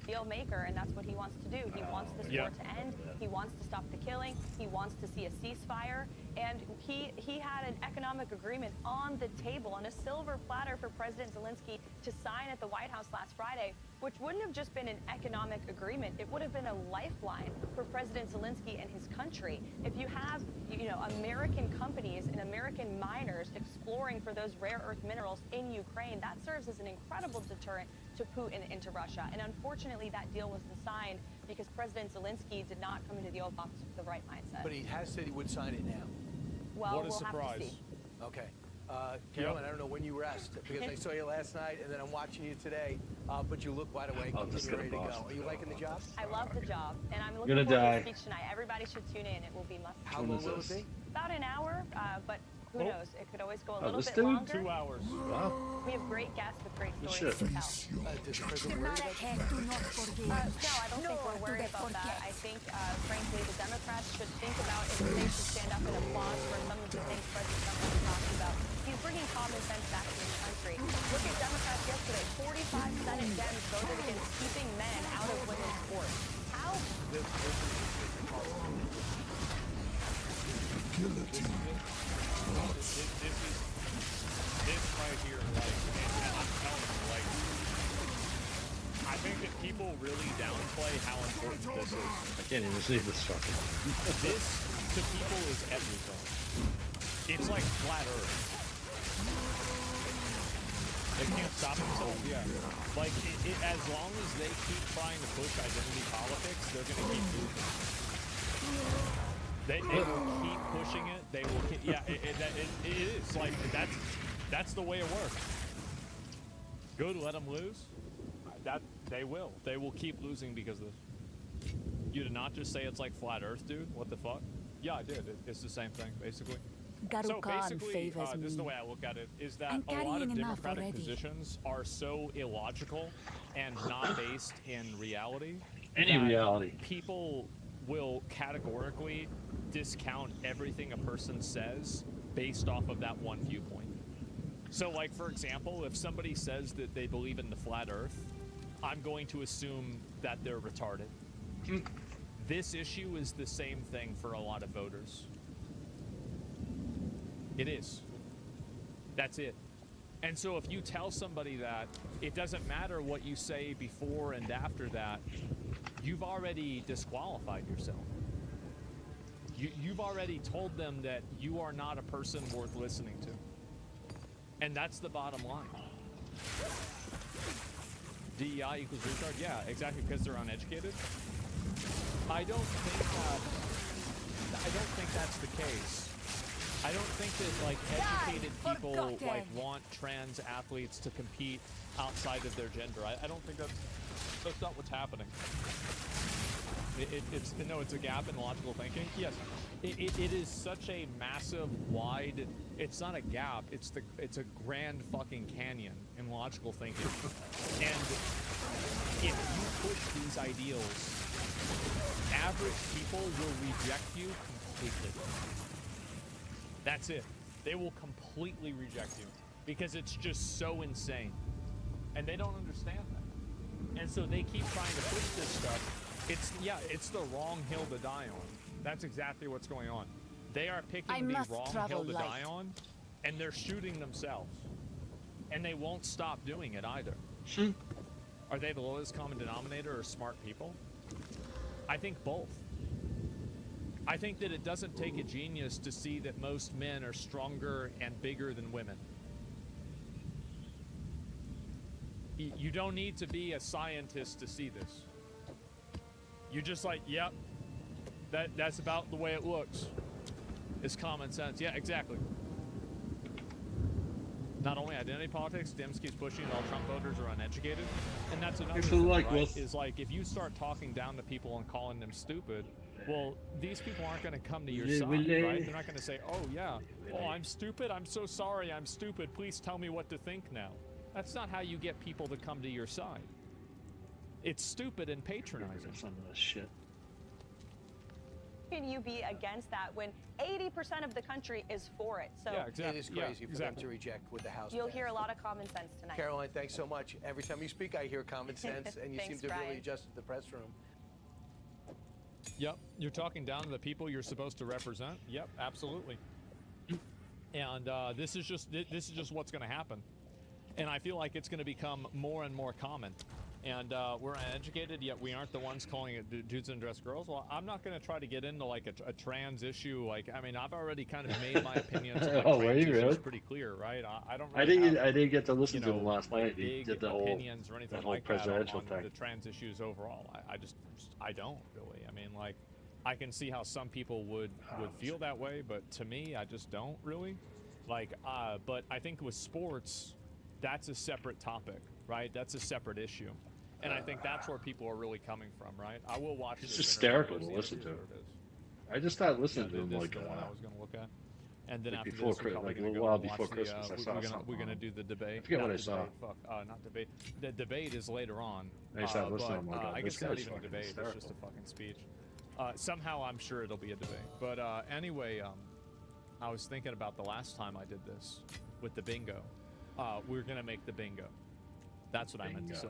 deal maker, and that's what he wants to do. He wants this war to end. He wants to stop the killing. He wants to see a ceasefire. And he had an economic agreement on the table, on a silver platter for President Zelensky to sign at the White House last Friday, which wouldn't have just been an economic agreement. It would have been a lifeline for President Zelensky and his country. If you have, American companies and American miners exploring for those rare earth minerals in Ukraine, that serves as an incredible deterrent to Putin into Russia. And unfortunately, that deal wasn't signed because President Zelensky did not come into the Oval Office with the right mindset. But he has said he would sign it now. Well, what a we'll surprise. have to see. Okay. Carolyn, I don't know when you rest because I saw you last night and then I'm watching you today, but you look wide awake and you're ready to go. Are you liking the job? I love the job, and I'm looking forward to the speech tonight. Everybody should tune in. It will be must. How long will it be? About an hour, but who knows? It could always go a little this bit dude? longer. 2 hours. Wow. We have great guests with great Good stories shit. to tell. Does the president worry about Head do not forget. No, I don't think we're worried about that. I think, frankly, the Democrats should think about if they should stand up and applaud for some of the things President Trump was talking about. He's bringing common sense back to this country. Look at Democrats yesterday. 45 Senate Dems voted against keeping men out of women's sports. How? This right here, and I'm telling you, I think that people really downplay how important this is. I can't even see this fucking. This, to people, is everything. It's like flat Earth. They can't stop themselves, Like, as long as they keep trying to push identity politics, they're going to keep moving. They will keep pushing it. They will keep, it is. Like, that's the way it works. Good, let them lose. They will. They will keep losing because of this. You did not just say it's like flat Earth, dude. What the fuck? Yeah, I did. It's the same thing, basically. So basically, this is the way I look at it, is that a lot of Democratic positions are so illogical and not based in reality. Any reality. People will categorically discount everything a person says based off of that one viewpoint. So, like, for example, if somebody says that they believe in the flat Earth, I'm going to assume that they're retarded. This issue is the same thing for a lot of voters. It is. That's it. And so if you tell somebody that, it doesn't matter what you say before and after that, you've already disqualified yourself. You've already told them that you are not a person worth listening to. And that's the bottom line. DEI equals retard? Yeah, exactly, because they're uneducated. I don't think that's the case. I don't think that, like, educated people, like, want trans athletes to compete outside of their gender. I don't think that's not what's happening. It's a gap in logical thinking. Yes, it is such a massive, wide. It's not a gap. It's a grand fucking canyon in logical thinking. And if you push these ideals, average people will reject you completely. That's it. They will completely reject you because it's just so insane, and they don't understand that. And so they keep trying to push this stuff. It's the wrong hill to die on. That's exactly what's going on. They are picking the wrong hill to die on, and they're shooting themselves. And they won't stop doing it either. Are they the lowest common denominator or smart people? I think both. I think that it doesn't take a genius to see that most men are stronger and bigger than women. You don't need to be a scientist to see this. You're just like, yep, that's about the way it looks. It's common sense. Yeah, exactly. Not only identity politics, Dems keeps pushing that all Trump voters are uneducated. And that's another thing, right? Is like, if you start talking down to people and calling them stupid, Well, these people aren't going to come to your Willy, side, willy. right? They're not going to say, oh, yeah, oh, I'm stupid. I'm so sorry. I'm stupid. Please tell me what to think now. That's not how you get people to come to your side. It's stupid and patronizing. Some of this shit. Can you be against that when 80% of the country is for it? So Yeah, exactly. It is crazy for them exactly. to reject with the House. you'll passed. hear a lot of common sense tonight. Caroline, thanks so much. Every time you speak, I hear common sense, and you seem Thanks, to have really Brian. adjusted the press room. Yep, you're talking down to the people you're supposed to represent. Yep, absolutely. And this is just what's going to happen. And I feel like it's going to become more and more common. And we're uneducated, yet we aren't the ones calling it dudes and dress girls. Well, I'm not going to try to get into like a trans issue. Like, I mean, I've already kind of made my opinions on like, Oh, were trans you issues really? pretty clear, right? I don't. I Really didn't get to listen to him know, last night. He big did the whole opinions or anything that whole like that presidential on thing. the trans issues overall. I don't really. I mean, like, I can see how some people would feel that way, but to me, I just don't really. Like, but I think with sports, that's a separate topic, right? That's a separate issue. And I think that's where people are really coming from, right? I will watch It's this hysterical interview, to listen to. whatever it is. I just started listening to Yeah, him this like is the one I was going to look at. And then like after before this, we're probably like a gonna little go while and before watch Christmas. the, I saw something. we're gonna do the debate. I forget Not what I debate, saw. Fuck, not debate. The debate is later on. I started listening. But, I'm like, oh, I this guess it's not guy's even a fucking debate. It's hysterical. just a fucking speech. Somehow I'm sure it'll be a debate. But anyway, I was thinking about the last time I did this with the bingo. We're gonna make the bingo. That's what I meant to say.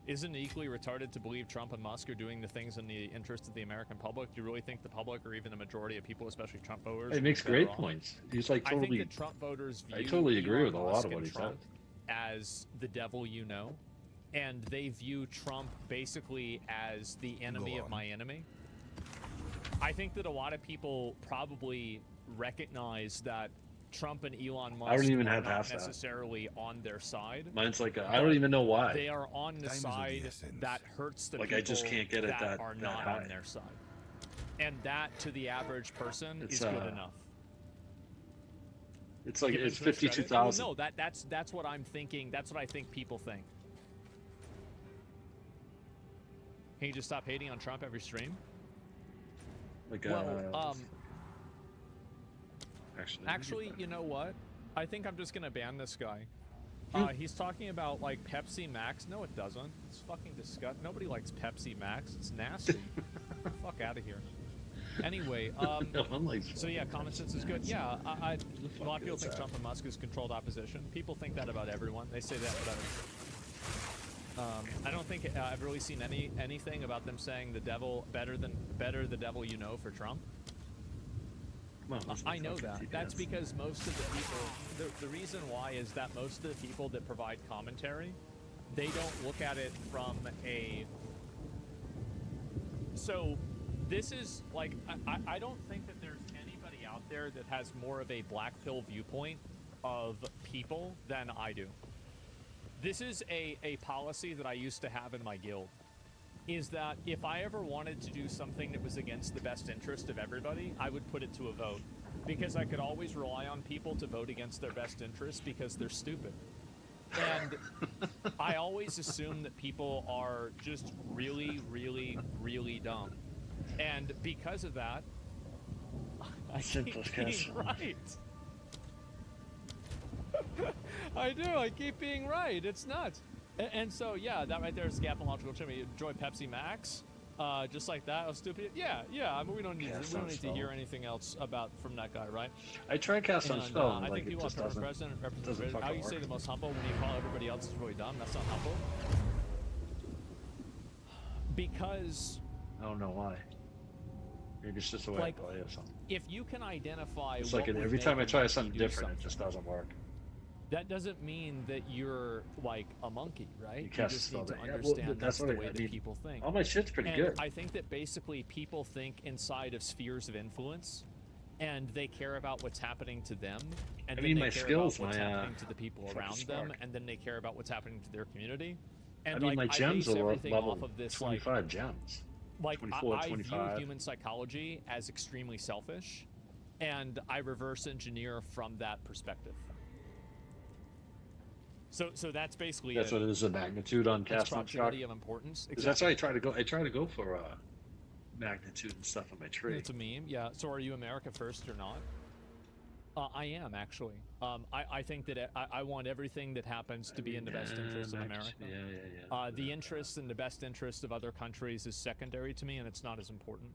Isn't it equally retarded to believe Trump and Musk are doing the things in the interest of the American public? Do you really think the public, or even the majority of people, especially Trump voters, He makes are great wrong? points. He's like I totally. think that Trump voters view I totally agree Elon with a lot Musk of what and he Trump said. as the devil you know, and they view Trump basically as the enemy of my enemy. I think that a lot of people probably recognize that Trump and Elon Musk I don't even are have not half that. necessarily on their side. Mine's like I don't even know why. They are on the Time is of the side essence. that hurts the Like, people I just can't get it that are that not high. on their side. And that, to the average person, It's, is good enough. It's like Give it it's to us credit. 52,000. Well, no, that's what I'm thinking. That's what I think people think. Can you just stop hating on Trump every stream? Like Well, actually, actually, you know what? I think I'm just gonna ban this guy. He's talking about like Pepsi Max. No, it doesn't. It's fucking disgusting. Nobody likes Pepsi Max. It's nasty. Fuck out of here. Anyway, No one likes so yeah, common sense is good. Yeah, a lot of people think Trump and Musk is controlled opposition. People think that about everyone. They say that about. I don't think I've really seen anything about them saying the devil better the devil you know for Trump. Come on, I know that. That's because most of the people, the reason why is that most of the people that provide commentary, they don't look at it from a. So, this is like I don't think that there's anybody out there that has more of a black pill viewpoint of people than I do. This is a policy that I used to have in my guild, is that if I ever wanted to do something that was against the best interest of everybody, I would put it to a vote. Because I could always rely on people to vote against their best interest because they're stupid. And I always assume that people are just really, really, really dumb. And because of that, I keep being right. I do. I keep being right. It's nuts. And so, yeah, that right there is gap in logical chain. You enjoy Pepsi Max, just like that. Oh, stupid. Yeah. I mean, we don't need to hear anything else from that guy, right? I try cast on spell. I Like think it people just have doesn't. president, Doesn't representative. How fucking you say work. the most humble when you call everybody else is really dumb? That's not humble. Because I don't know why. Maybe it's just the way like, I play or something. if you can identify, It's what like would every make time I a try monkey something do different, something, it just doesn't work. that doesn't mean that you're like a monkey, right? You cast just spell need to that. Yeah, well, understand that's that's what the I way that mean. people think. All my shit's pretty And good. I think that basically people think inside of spheres of influence, and they care about what's happening to them, and I then mean, they my care skills, about what's my, happening to the people fucking around them, spark. and then they care about what's happening to their community. And I mean, like, my gems I base are everything level off of this, like, 25 gems. like 24, I view 25. human psychology as extremely selfish, and I reverse engineer from that perspective. So that's basically That's what it is, the magnitude on It's cast on shock. proximity of importance. Because that's how I try to go. I try to go for magnitude and stuff on my tree. It's a meme, yeah. So are you America first or not? I am, actually. I think that I want everything that happens to be in the best interest of America. The interests and the best interest of other countries is secondary to me, and it's not as important.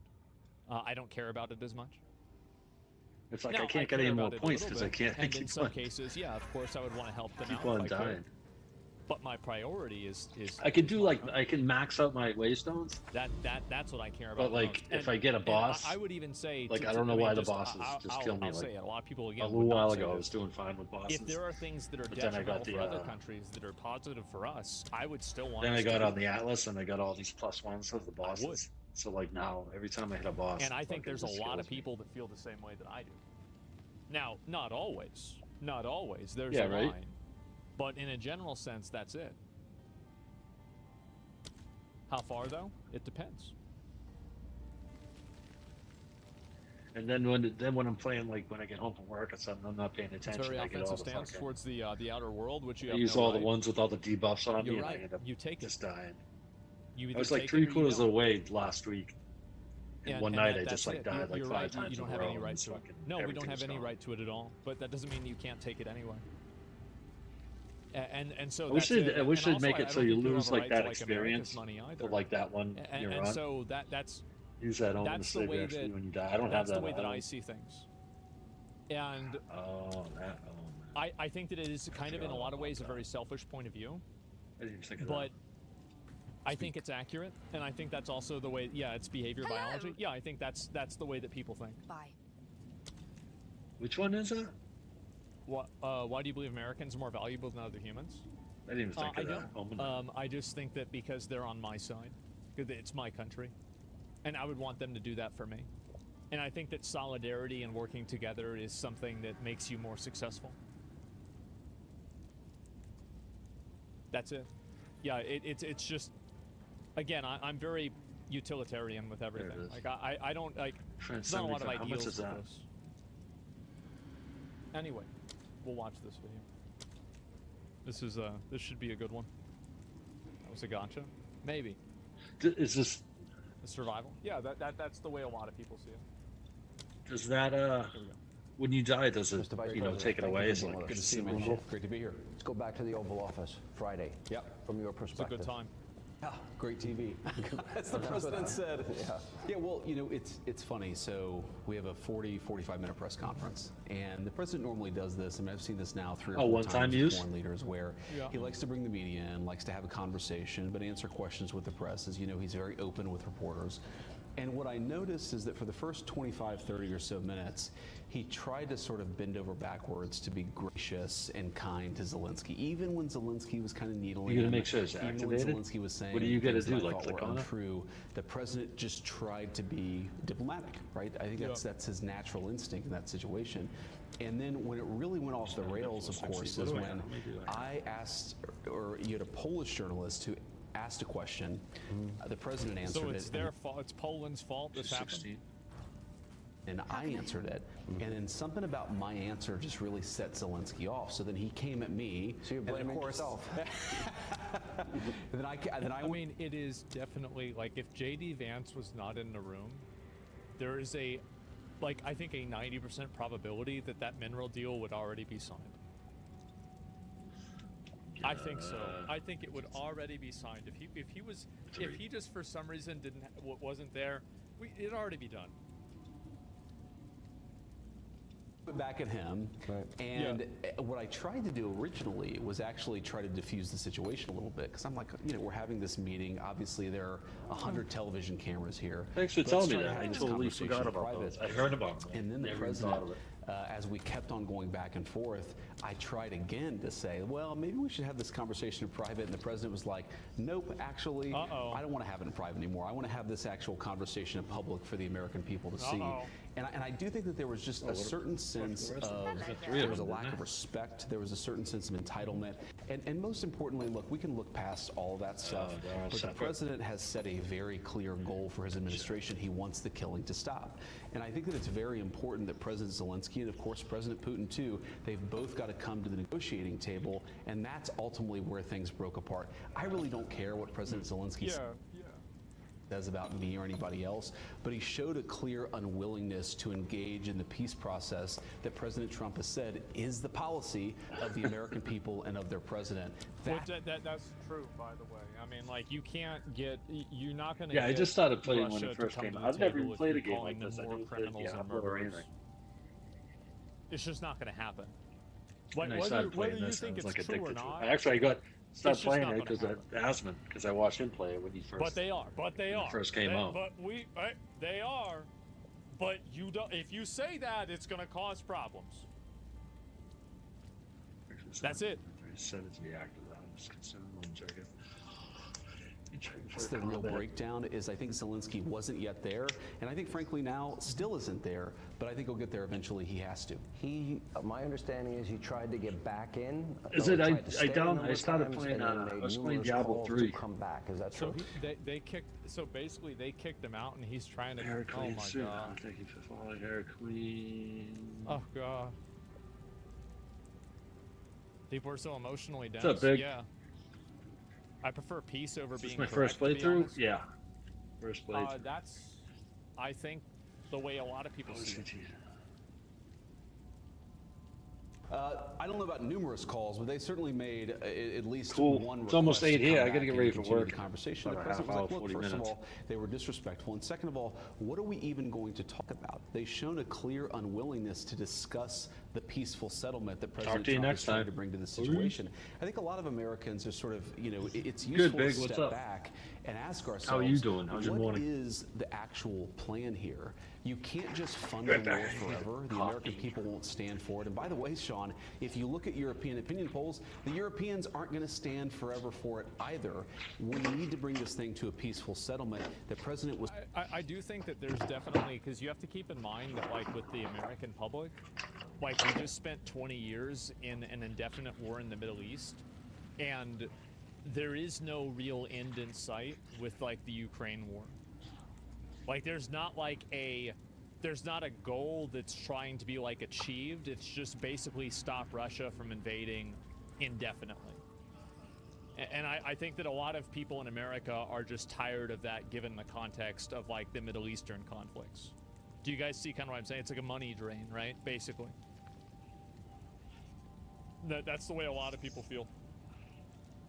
I don't care about it as much. It's like Now, I can't care get any more about it a points little because I bit, can't And in keep some on, cases, yeah, of course, I would want to help them keep out. on if I could. dying. But my priority is I can do like I can max out my waystones. That's what I care about. But like most. if And- I get a and boss, I would even say like to- I to- don't know I mean, why the just- bosses just kill me. I'll Like say it. A lot of people again a would little not while say ago, I this. was doing fine with bosses. If there are things that are But then I detrimental got the, for other countries that are positive for us, I would still want. Then us I got to. on the Atlas and I got all these +1s of the bosses. So like now, every time I hit a boss, And I think fucking there's a just lot of kills me. people that feel the same way that I do. Now, not always. Not always. There's Yeah, a right? line. But in a general sense, that's it. How far, though? It depends. And then when I'm playing, like when I get home from work or something, I'm not paying It's attention. very I get all offensive the stance fucking, towards the outer world, which you I have use no all right. the ones with all the debuffs on me, You're and I right. end up You take just it. dying. You I either was like take it or you 3/4 of the don't. way last week. And one night I just that's like it. died like You're 5 right. times You don't in a have row. any and right it's to it. fucking- No, we don't everything's have any gone. right to it at all. But that doesn't mean you can't take it anyway. And so I wish that's it. I wish And they'd make also, it I so don't you think have lose a like right that to, America's experience money for either. like that one And you're on. so that's Use that on the that's the save way actually that when you die. I don't have that's that. the way that don't- I see things. And Oh, that. Oh, man. I think that it is kind of in a forgot lot of about ways a that. very selfish point of view. I didn't even think of But that. I think it's accurate, and I think that's also the way. Yeah, it's behavior biology. Yeah, I think that's the way that people think. Bye. Which one is that? Why do you believe Americans are more valuable than other humans? I didn't even think I of that. Oh, don't. man. I just think that because they're on my side, because it's my country, and I would want them to do that for me. And I think that solidarity and working together is something that makes you more successful. That's it. Yeah, it's just, again, I'm very utilitarian with everything. is. Like I don't like. Friend, There's not a lot of 75. How much ideals is with that? this. Anyway, we'll watch this video. This should be a good one. That was a gotcha. Maybe. Is this? The survival. Yeah, that's the way a lot of people see it. Does that when you die, does it take it away? Is it like Good to see you, consumable? man. Great to be here. Let's go back to the Oval Office Friday. Yep. From your It's a perspective. good time. Yeah, great TV. As the president said. Yeah, well, you know, it's funny. So we have a 45-minute press conference, and the president normally does this. I mean, I've seen this now 3 or 4 one-time times with use? foreign leaders where he likes to bring the media in, likes to have a conversation, but answer questions with the press. As you know, he's very open with reporters. And what I noticed is that for the first 25, 30 or so minutes, he tried to sort of bend over backwards to be gracious and kind to Zelensky, even when Zelensky was kind of needling You gonna him, make sure it's even activated? when Zelensky was saying What do you gotta things that do, I like thought click were on it? untrue, the president just tried to be diplomatic, right? I think that's his natural instinct in that situation. And then when it really went off the rails, of course, is when I asked, or you had a Polish journalist who asked a question, the president answered So it. it's their fault. It's Poland's fault this happened. And I answered it, and then something about my answer just really set Zelensky off. So then he came at me. So you're blaming yourself. And then I mean, it is definitely like if JD Vance was not in the room, there is a, like I think a 90% probability that that mineral deal would already be signed. I think so. I think it would already be signed if he just for some reason wasn't there. It'd already be done. back at him, and what I tried to do originally was actually try to diffuse the situation a little bit, because I'm like, you know, we're having this meeting. Obviously, there are 100 television cameras here. Thanks for Let's telling me try to that. have I this totally conversation forgot in about private. those. I heard about them. And then the Never even president, thought of it. as we kept on going back and forth, I tried again to say, well, maybe we should have this conversation in private. And the president was like, nope, actually, I don't want to have it in private anymore. I want to have this actual conversation in public for the American people to see. And I do think that there was just a certain sense of, there was a lack of respect, there was a certain sense of entitlement, and most importantly, look, we can look past all of that stuff, but the president has set a very clear goal for his administration. He wants the killing to stop. And I think that it's very important that President Zelensky and, of course, President Putin, too, they've both got to come to the negotiating table, and that's ultimately where things broke apart. I really don't care what President Zelensky said. says about me or anybody else, but he showed a clear unwillingness to engage in the peace process that President Trump has said is the policy of the American people and of their president. That's true, by the way. I mean, like, you can't get, you're not going to. Yeah, I just started playing Russia when it first to come came to out. the I've never table even if played a you're game calling like this. them I war never played criminals and Diablo or murderers. anything. It's just not going to happen. And I started playing whether you this and think I was like it's true or addicted to not, it. Actually, I started just playing not it gonna because because I watched him play it when he first. But they are. first came out. They are. But you don't. If you say that, it's going to cause problems. That's it. I said it's reactive. I'm just concerned when check it. That's the real breakdown is I think Zelensky wasn't yet there, and I think frankly now still isn't there, but I think he'll get there eventually. He has to. My understanding is he tried to get back in. Is or it? tried to stay a number I of started times, playing. and then I made was playing numerous Diablo calls 3. to come back. Is that So true? they kicked. So basically, they kicked him out, and he's trying to. Eric Oh Queen my soon. god. Thank you for following Eric Queen. Oh god. People are so emotionally dense. What's up, Big? Yeah. I prefer peace over Is this being my correct, first to be playthrough? honest. Yeah. First playthrough. That's, I think, the way a lot of people see it. I don't know about numerous calls, but they certainly made at least Cool. one It's request almost to 8 here. come I gotta back get and ready for continue work. the conversation. The About a president was half like, hour, look, 40 first of minutes. all, they were disrespectful, and second of all, what are we even going to talk about? They've shown a clear unwillingness to discuss the peaceful settlement that President to you Trump next is trying time. to bring to the situation. I think a lot of Americans are sort of, it's Good, useful Big. to What's step up? back and ask ourselves, How are you doing? How's your what morning? is the actual plan here? You can't just fund Right the war back. forever. The American people won't stand for it. And by the way, Sean, if you look at European opinion polls, the Europeans aren't going to stand forever for it either. We need to bring this thing to a peaceful settlement. The president was. I do think that there's definitely, because you have to keep in mind that, like, with the American public, like, we just spent 20 years in an indefinite war in the Middle East, and there is no real end in sight with, like, the Ukraine war. Like, there's not a goal that's trying to be, like, achieved. It's just basically stop Russia from invading indefinitely. And I think that a lot of people in America are just tired of that, given the context of, like, the Middle Eastern conflicts. Do you guys see kind of what I'm saying? It's like a money drain, right? Basically. That's the way a lot of people feel.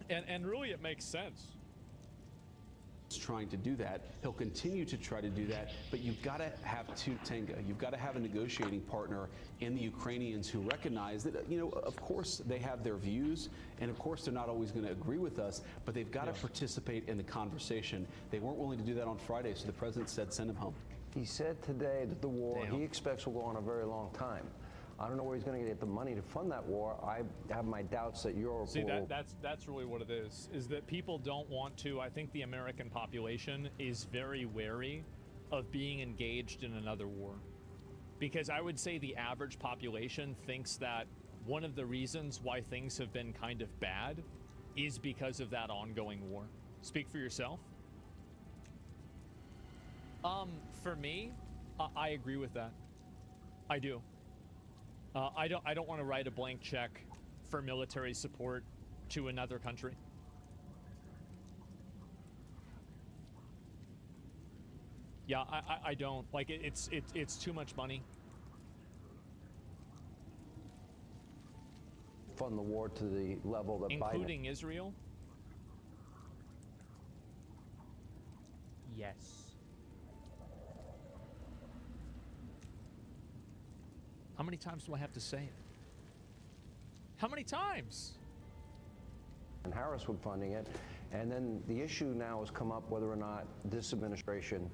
And really, it makes sense. Trying to do that. He'll continue to try to do that, but you've got to have two tango. You've got to have a negotiating partner in the Ukrainians who recognize that, of course they have their views, and of course they're not always going to agree with us, but they've got to participate in the conversation. They weren't willing to do that on Friday, so the president said send him home. He said today that the war he expects will go on a very long time. I don't know where he's going to get the money to fund that war. I have my doubts that Europe See, will... that's really what it is that people don't want to. I think the American population is very wary of being engaged in another war. Because I would say the average population thinks that one of the reasons why things have been kind of bad is because of that ongoing war. Speak for yourself. For me, I agree with that. I do. I don't want to write a blank check for military support to another country. Yeah, I don't like it. It's too much money. Fund the war to the level that including Biden... Israel. Yes. How many times do I have to say it? How many times? And Harris would funding it. And then the issue now has come up whether or not this administration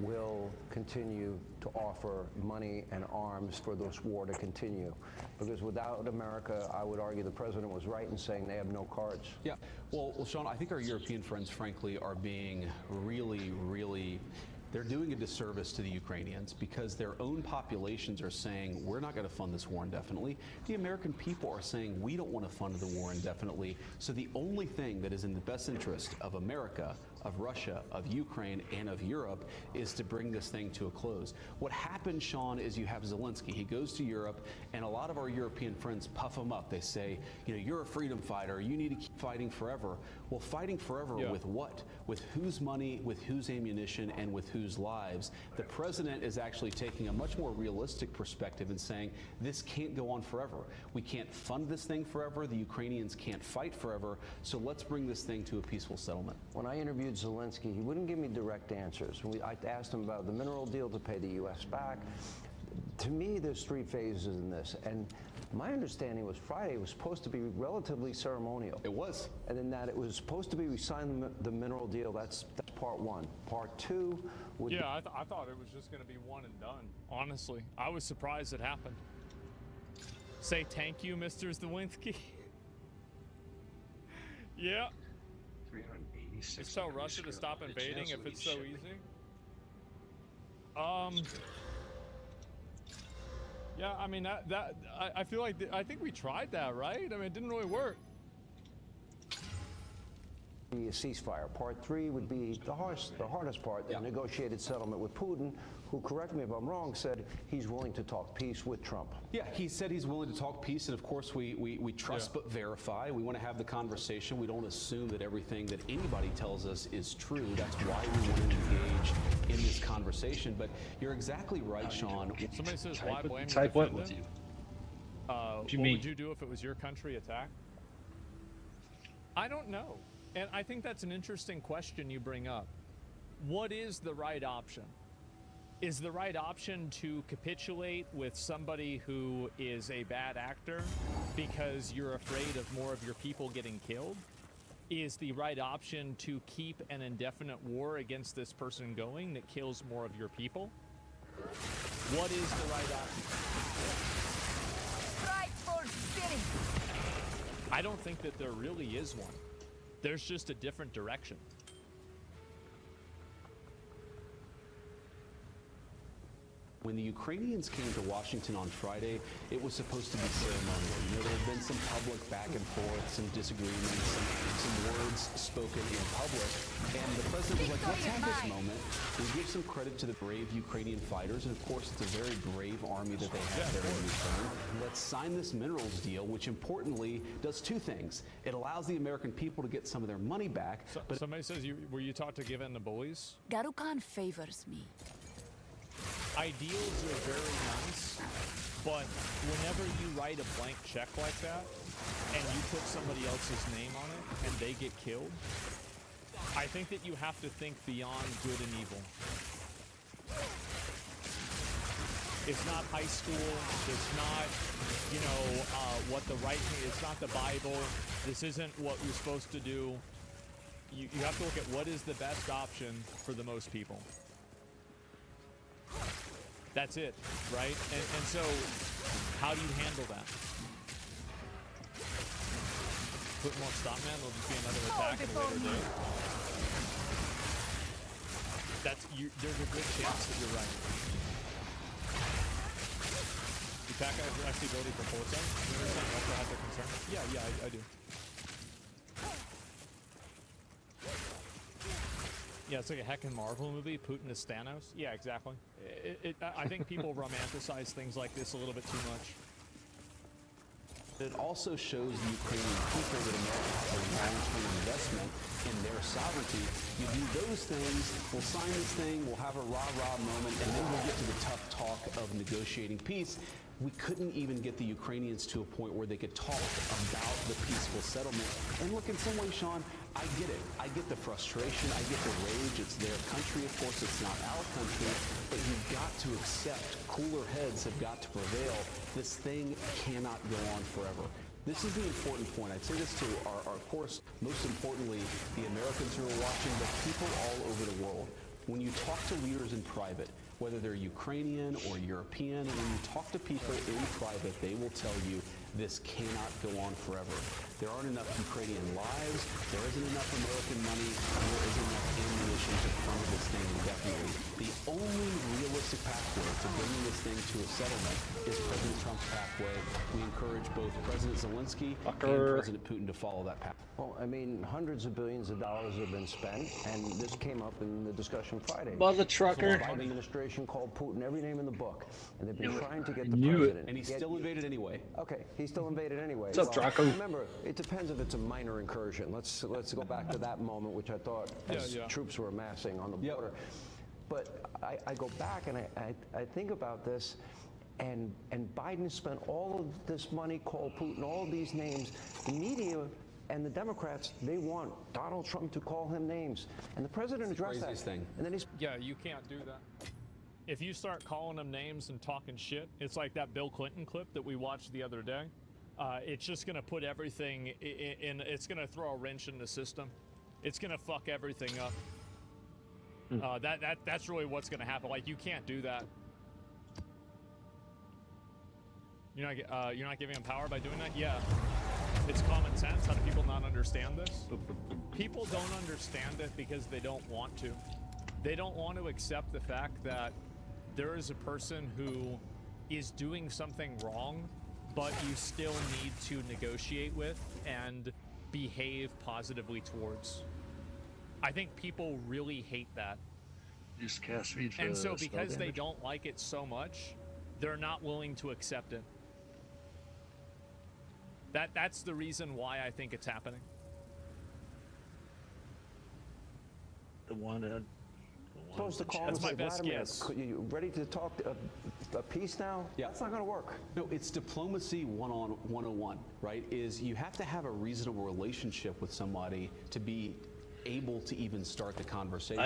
will continue to offer money and arms for this war to continue. Because without America, I would argue the president was right in saying they have no cards. Yeah, well, Sean, I think our European friends, frankly, are being really they're doing a disservice to the Ukrainians because their own populations are saying, we're not going to fund this war indefinitely. The American people are saying, we don't want to fund the war indefinitely. So the only thing that is in the best interest of America, of Russia, of Ukraine, and of Europe is to bring this thing to a close. What happens, Sean, is you have Zelensky. He goes to Europe, and a lot of our European friends puff him up. They say, you know, you're a freedom fighter. You need to keep fighting forever. Well, fighting forever with what? With whose money, with whose ammunition, and with whose lives? The president is actually taking a much more realistic perspective and saying, this can't go on forever. We can't fund this thing forever. The Ukrainians can't fight forever. So let's bring this thing to a peaceful settlement. When I interviewed Zelensky, he wouldn't give me direct answers. I asked him about the mineral deal to pay the U.S. back. To me, there's three phases in this. And my understanding was Friday was supposed to be relatively ceremonial. It was. And then that it was supposed to be we signed the mineral deal. That's part one. Part two would be... I thought it was just going to be one and done. Honestly, I was surprised it happened. Say thank you, Mr. Zelensky. Yeah. 386. Just tell Russia to stop invading if it's so easy. Yeah, I mean I feel like I think we tried that, right? I mean, it didn't really work. Be a ceasefire. Part three would be the hardest part, the negotiated settlement with Putin, who, correct me if I'm wrong, said he's willing to talk peace with Trump. Yeah, he said he's willing to talk peace, and of course we trust but verify. We want to have the conversation. We don't assume that everything that anybody tells us is true. That's why we want to engage in this conversation. But you're exactly right, Sean. Somebody says, why blame you? Type what with you? What would you do if it was your country attacked? I don't know. And I think that's an interesting question you bring up. What is the right option? Is the right option to capitulate with somebody who is a bad actor because you're afraid of more of your people getting killed? Is the right option to keep an indefinite war against this person going that kills more of your people? What is the right option? Strike for city. I don't think that there really is one. There's just a different direction. When the Ukrainians came to Washington on Friday, it was supposed to be ceremonial. You know, there had been some public back and forth, some disagreements, some words spoken in public. And the president was like, let's have this moment. We give some credit to the brave Ukrainian fighters. And of course, it's a very brave army that they have there in Ukraine. Let's sign this minerals deal, which importantly does two things. It allows the American people to get some of their money back. But somebody says, were you taught to give in to bullies? Garukan favors me. Ideals are very nice, but whenever you write a blank check like that and you put somebody else's name on it and they get killed, I think that you have to think beyond good and evil. It's not high school. It's not, you know, what the right, it's not the Bible. This isn't what we're supposed to do. You have to look at what is the best option for the most people. That's it, right? And so, how do you handle that? Put more stop man, there'll just be another attack at a later date. There's a good chance that you're right. Do Taka have actually ability for foresight? You understand also have their concern? Yeah, I do. Yeah, it's like a heckin' Marvel movie. Putin is Thanos. Yeah, exactly. I think people romanticize things like this a little bit too much. It also shows the Ukrainian people that America has a long-term investment in their sovereignty. You do those things, we'll sign this thing, we'll have a rah-rah moment, and then we'll get to the tough talk of negotiating peace. We couldn't even get the Ukrainians to a point where they could talk about the peaceful settlement. And look, in some ways, Sean, I get it. I get the frustration. I get the rage. It's their country. Of course, it's not our country. But you've got to accept cooler heads have got to prevail. This thing cannot go on forever. This is the important point. I'd say this to our of course, most importantly, the Americans who are watching, but people all over the world. When you talk to leaders in private, whether they're Ukrainian or European. When you talk to people in private, they will tell you this cannot go on forever. There aren't enough Ukrainian lives, there isn't enough American money, and there isn't enough ammunition to fund this thing indefinitely. The only realistic pathway to bringing this thing to a settlement is President Trump's pathway. We encourage both President Zelensky and President Putin to follow that path. Well, I mean, hundreds of billions of dollars have been spent, and this came up in the discussion Friday. Mother trucker. The Biden administration called Putin every name in the book, and they've been trying to get the Knew it. president. And he still invaded anyway. Okay, he still invaded anyway. What's up, Draco? Remember, it depends if it's a minor incursion. Let's go back to that moment, which I thought as troops were amassing on the border. But I go back and I think about this, and Biden spent all of this money, called Putin all of these names. The media and the Democrats, they want Donald Trump to call him names, and the president addressed that thing. And then he's you can't do that. If you start calling them names and talking shit, it's like that Bill Clinton clip that we watched the other day. It's just going to put everything in, it's going to throw a wrench in the system. It's going to fuck everything up. That's really what's going to happen. Like, you can't do that. You're not giving them power by doing that? Yeah. It's common sense. How do people not understand this? People don't understand it because they don't want to. They don't want to accept the fact that there is a person who is doing something wrong, but you still need to negotiate with and behave positively towards. I think people really hate that. Just cast feed for and so spell because they damage. don't like it so much, they're not willing to accept it. That's the reason why I think it's happening. The one supposed to call him That's and my say, best Vladimir, guess. you ready to talk a peace now? Yeah. That's not going to work. No, it's diplomacy 101, right? Is you have to have a reasonable relationship with somebody to be able to even start the conversation.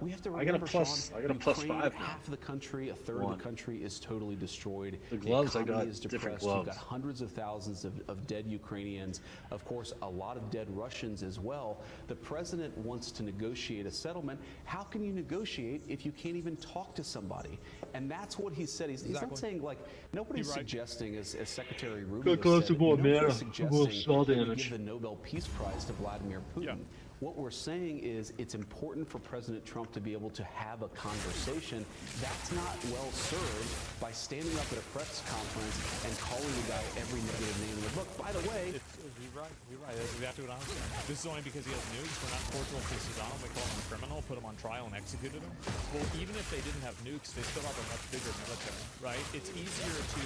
We have to remember, I got a plus Ukraine, 5 now. half of the country, a third of the country is totally destroyed. The gloves, I economy got is different depressed. You've gloves. got hundreds of thousands of dead Ukrainians. Of course, a lot of dead Russians as well. The president wants to negotiate a settlement. How can you negotiate if you can't even talk to somebody? And that's what he said. He's not saying, like, nobody's suggesting, as Secretary Rubio said, nobody's suggesting that we give the Nobel Peace Prize to Vladimir Putin. What we're saying is it's important for President Trump to be able to have a conversation. That's not well served by standing up at a press conference and calling the guy every negative name in the book. By the way, You're right. That's exactly what I'm saying. This is only because he has nukes. We're not cordial to Saddam. We call him a criminal, put him on trial, and executed him. Well, even if they didn't have nukes, they still have a much bigger military, right? It's easier to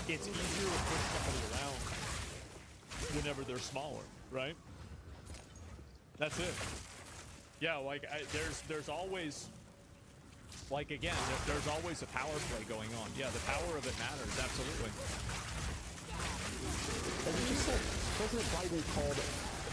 push somebody around whenever they're smaller, right? That's it. Yeah, like there's always, like, again, there's always a power play going on. Yeah, the power of it matters, absolutely. as you just said, President Biden called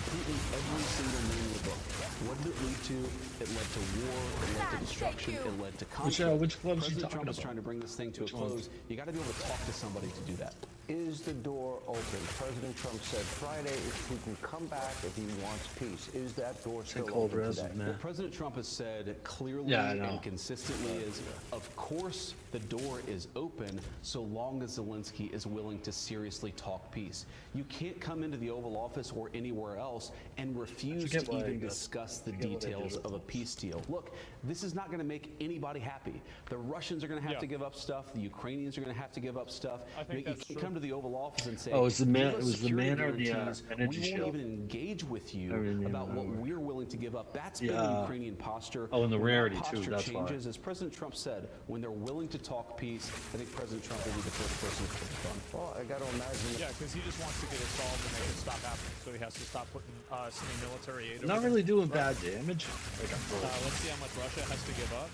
Putin every single name in the book. What did it lead to? It led to war, it led to destruction, it led to conflict. Which gloves are you President talking Trump is about? trying to bring this thing to a close. You got to be able to talk to somebody to do that. Is the door open? President Trump said Friday if he can come back if he wants peace. Is that door still cold open resin, today? man. What President Trump has said clearly Yeah, I know. and consistently is, of course, the door is open so long as Zelensky is willing to seriously talk peace. You can't come into the Oval Office or anywhere else and refuse to even discuss the details of a peace deal. Look, this is not going to make anybody happy. The Russians are going to have to give up stuff. The Ukrainians are going to have to give up stuff. I think You that's can't true. come to the Oval Office and say, Oh, it's the man- "Give us it was the security man or the, guarantees. energy We won't shield." even engage with you Everything about what remember. we're willing to give up." That's been the Yeah. Ukrainian posture. Oh, and the When that rarity, too, posture that's why. changes, as President Trump said, when they're willing to talk peace, I think President Trump will be the first person to put it on. Well, I got to imagine. Yeah, because he just wants to get it solved and make it stop happening. So he has to stop putting sending military aid. Not over really there. doing bad damage. Like Let's see how much Russia has to give up.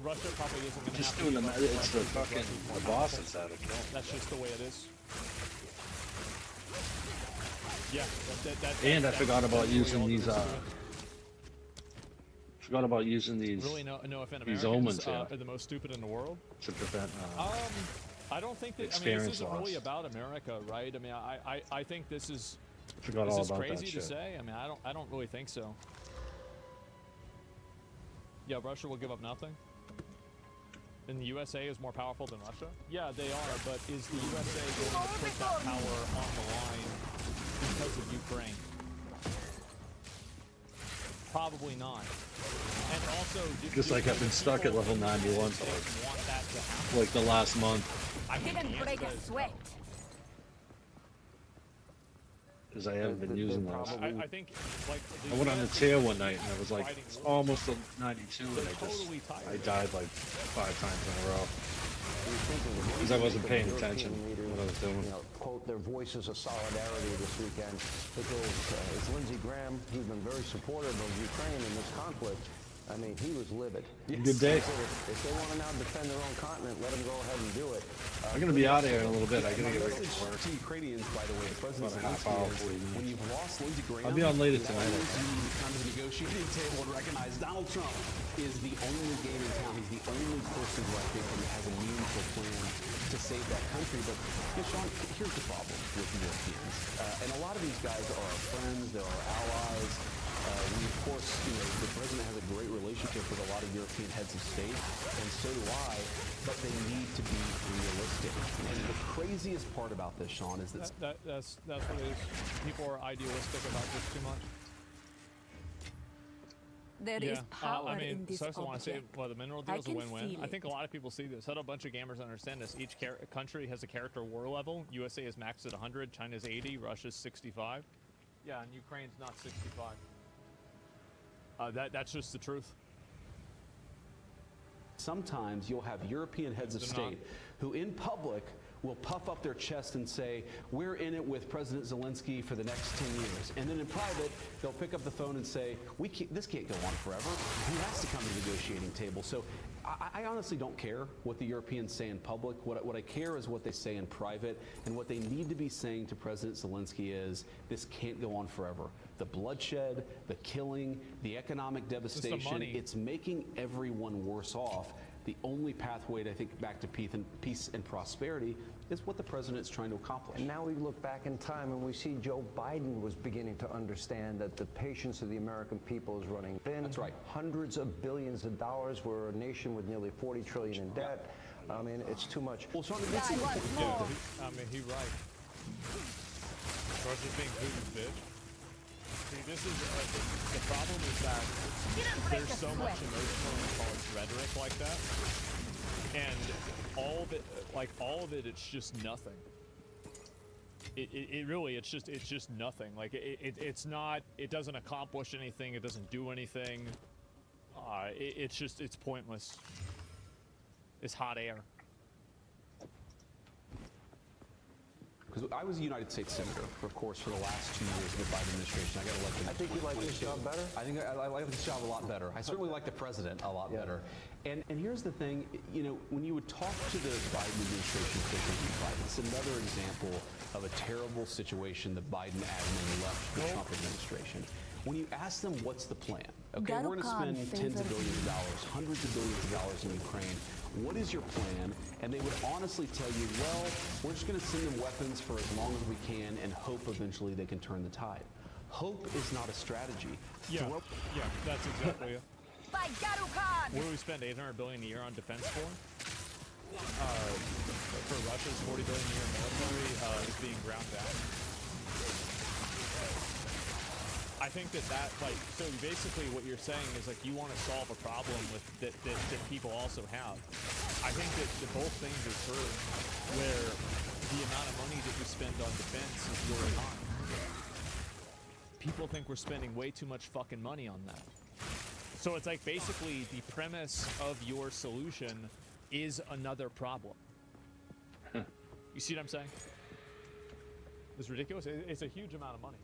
Russia probably isn't going to just have doing to the give up it's the much because fucking Russia's more the boss powerful. that's out of kill. That's just the way it is. Yeah, And I forgot about that's using really these. all there is to it. Forgot about using these. Really, no offense. These Americans omens, yeah. are the most stupid in the world. To prevent. I don't think that. I mean, this Experience isn't really loss. about America, right? I mean, I think this is. Forgot Is all this about crazy that to shit. say? I mean, I don't really think so. Yeah, Russia will give up nothing. And the USA is more powerful than Russia? Yeah, they are, but is the USA going to put that power on the line because of Ukraine? Probably not. And also, Just like I've been stuck at level 91 for like the last month. I didn't break a sweat. Because I haven't been using those. I think, like, I went on the tier one night and I was like almost a 92 and I died like 5 times in a row. Because I wasn't paying attention to what I was doing. Quote, their voices of solidarity this weekend. Because it's Lindsey Graham, he's been very supportive of Ukraine in this conflict. I mean, he was livid. Good day. If they want to now defend their own continent, let them go ahead and do it. I'm going to be out of here in a little bit. I got to get ready for work. To Ukrainians, by the way, the president About a half hour, 40 minutes. when you've lost Lindsey Graham, I'll be on later tonight. You need to come to the negotiating table and recognize Donald Trump is the only game in town. He's the only person who I think has a meaningful plan to save that country. But, Sean, here's the problem with Europeans. And a lot of these guys are our friends. They're our allies. We, of course, the president has a great relationship with a lot of European heads of state, and so do I, but they need to be realistic. And the craziest part about this, Sean, is that... That's what it is. People are idealistic about this too much. There is power in this so I also want to say, object. well, the mineral deal is a can win-win. feel I think a it. lot of people see this. I know a bunch of gamers understand this. Each country has a character war level. USA is maxed at 100, China's 80, Russia's 65. Yeah, and Ukraine's not 65. That's just the truth. Sometimes you'll have European heads of state who in public will puff up their chest and say, we're in it with President Zelensky for the next 10 years. And then in private, they'll pick up the phone and say, this can't go on forever. He has to come to the negotiating table. So I honestly don't care what the Europeans say in public. What I care is what they say in private. And what they need to be saying to President Zelensky is, this can't go on forever. The bloodshed, the killing, the economic devastation, it's making everyone worse off. The only pathway, I think, back to peace and prosperity is what the president is trying to accomplish. And now we look back in time and we see Joe Biden was beginning to understand that the patience of the American people is running thin. That's right. Hundreds of billions of dollars. We're a nation with nearly 40 trillion in debt. I mean, it's too much. Well, Sean, he's right. Russia's being Putin's bitch. See, this is the problem is that there's so much emotional and charged rhetoric like that, and all of it, it's just nothing. It really, it's just nothing. Like it's not. It doesn't accomplish anything. It doesn't do anything. It's pointless. It's hot air. Because I was a United States Senator, of course, for the last 2 years of the Biden administration. I got elected. I think you like this job better? I think I like this job a lot better. I certainly like the president a lot better. And here's the thing, when you would talk to the Biden administration officials in private, it's another example of a terrible situation the Biden admin left the Trump administration. When you ask them what's the plan, okay, we're going to spend tens of billions of dollars, hundreds of billions of dollars in Ukraine. What is your plan? And they would honestly tell you, well, we're just going to send them weapons for as long as we can and hope eventually they can turn the tide. Hope is not a strategy. Yeah, that's exactly it. What do we spend $800 billion a year on defense for? For Russia's $40 billion a year military is being ground down. I think that so basically what you're saying is you want to solve a problem with that people also have. I think that both things are true, where the amount of money that we spend on defense is really high. People think we're spending way too much fucking money on that. So it's basically the premise of your solution is another problem. You see what I'm saying? It's ridiculous. It's a huge amount of money.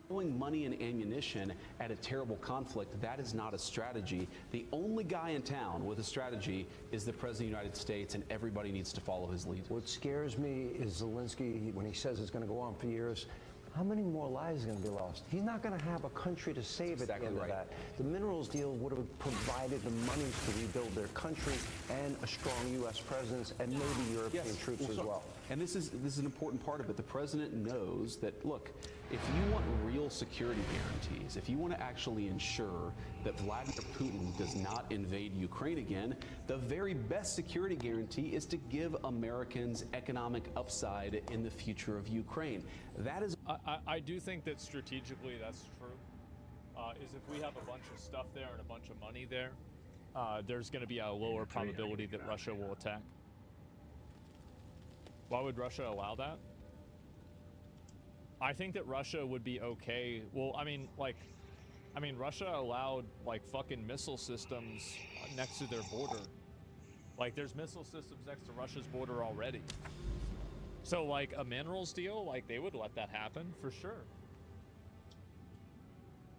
Throwing money and ammunition at a terrible conflict, that is not a strategy. The only guy in town with a strategy is the President of the United States, and everybody needs to follow his lead. What scares me is Zelensky, when he says it's going to go on for years, how many more lives are going to be lost? He's not going to have a country to save at the end of that. The minerals deal would have provided the money to rebuild their country and a strong U.S. presence and maybe European troops as well. And this is an important part of it. The president knows that, look, If you want real security guarantees, if you want to actually ensure that Vladimir Putin does not invade Ukraine again, the very best security guarantee is to give Americans economic upside in the future of Ukraine. That is. I do think that strategically that's true. Is if we have a bunch of stuff there and a bunch of money there, there's going to be a lower probability that Russia will attack. Why would Russia allow that? I think that Russia would be okay. Well, I mean, Russia allowed, like, fucking missile systems next to their border. Like, there's missile systems next to Russia's border already. So, like, a minerals deal, like, they would let that happen, for sure.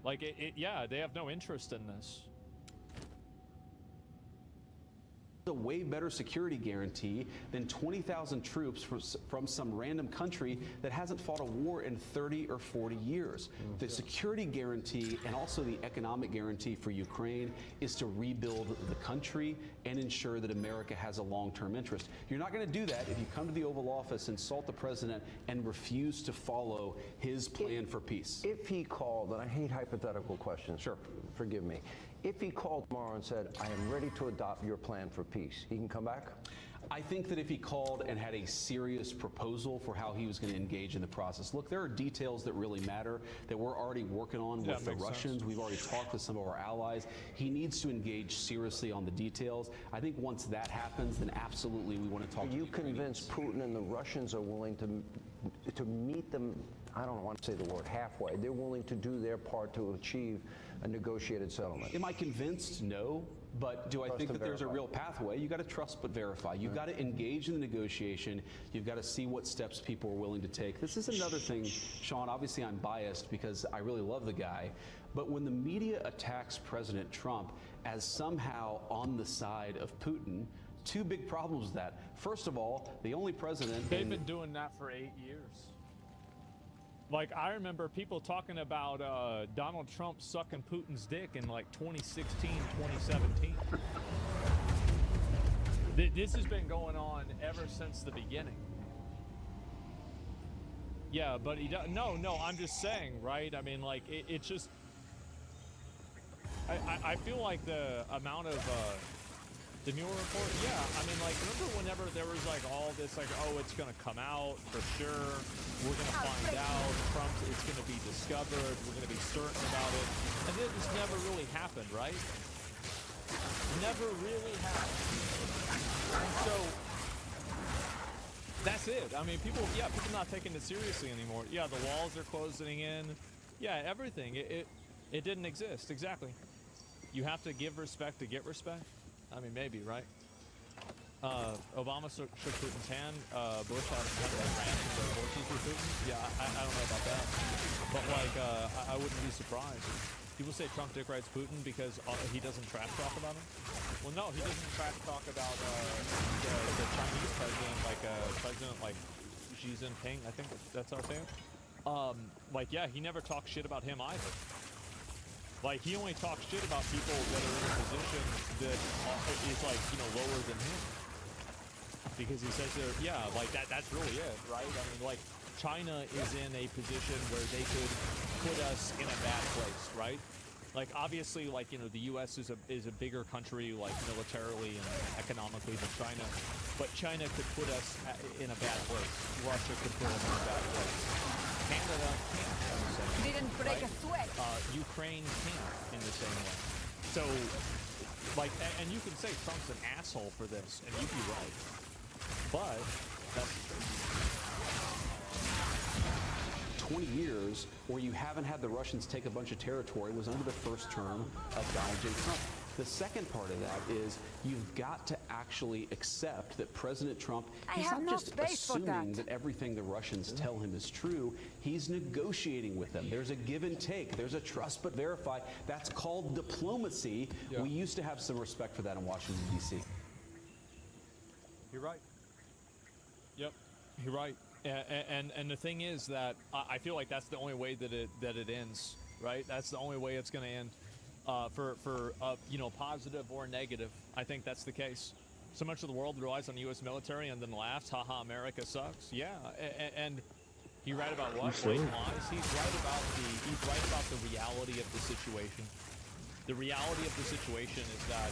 Like, yeah, they have no interest in this. A way better security guarantee than 20,000 troops from some random country that hasn't fought a war in 30 or 40 years. The security guarantee and also the economic guarantee for Ukraine is to rebuild the country and ensure that America has a long-term interest. You're not going to do that if you come to the Oval Office, insult the president, and refuse to follow his plan for peace. If he called, and I hate hypothetical questions, sure, forgive me. If he called tomorrow and said, I am ready to adopt your plan for peace, he can come back? I think that if he called and had a serious proposal for how he was going to engage in the process. Look, there are details that really matter that we're already working on with the Russians. Sense. We've already talked with some of our allies. He needs to engage seriously on the details. I think once that happens, then absolutely we want to talk to the Ukrainians. Are you convinced Putin and the Russians are willing to meet them, I don't want to say the word halfway, they're willing to do their part to achieve a negotiated settlement? Am I convinced? No. But do I think that there's a real pathway? You got to trust but verify. You've got to engage in the negotiation. You've got to see what steps people are willing to take. This is another thing, Sean, obviously I'm biased because I really love the guy. But when the media attacks President Trump as somehow on the side of Putin, two big problems with that. First of all, the only president... They've been doing that for 8 years. Like, I remember people talking about Donald Trump sucking Putin's dick in, like, 2016, 2017. This has been going on ever since the beginning. Yeah, but he doesn't... No, I'm just saying, right? I mean, like, it's just... I feel like the amount of... the Mueller report, yeah. I mean, like, remember whenever there was, like, all this, like, oh, it's going to come out for sure. We're going to find out. Trump, it's going to be discovered. We're going to be certain about it. And then this never really happened, right? Never really happened. And so, that's it. I mean, people not taking it seriously anymore. Yeah, the walls are closing in. Yeah, everything. It didn't exist. Exactly. You have to give respect to get respect. I mean, maybe, right? Obama shook Putin's hand. Bush had a ranch and the horses with Putin. Yeah, I don't know about that. But, like, I wouldn't be surprised. People say Trump dick rights Putin because he doesn't trash talk about him. Well, no, he doesn't trash talk about the Chinese president, like Xi Jinping. I think that's how I say it. Like, yeah, he never talks shit about him either. Like, he only talks shit about people that are in a position that is, like, you know, lower than him. Because he says they're, yeah, like, that's really it, right? I mean, like, China is in a position where they could put us in a bad place, right? Like, obviously, like, you know, the U.S. is a bigger country, like, militarily and economically than China. But China could put us in a bad place. Russia could put us in a bad place. Canada can't. Didn't break a sweat. Ukraine can't in the same way. So, like, and you can say Trump's an asshole for this, and you'd be right. But that's 20 years where you haven't had the Russians take a bunch of territory was under the first term of Donald J. Trump. The second part of that is you've got to actually accept that President Trump, he's not just assuming that everything the Russians tell him is true. He's negotiating with them. There's a give and take. There's a trust but verify. That's called diplomacy. Yeah. We used to have some respect for that in Washington, D.C. You're right. Yep, you're right. And the thing is that I feel like that's the only way that it ends, right? That's the only way it's going to end. For you know, positive or negative. I think that's the case. So much of the world relies on the U.S. military and then laughs, haha, America sucks. Yeah, and He right about what? So? White lies? He's right about the reality of the situation. The reality of the situation is that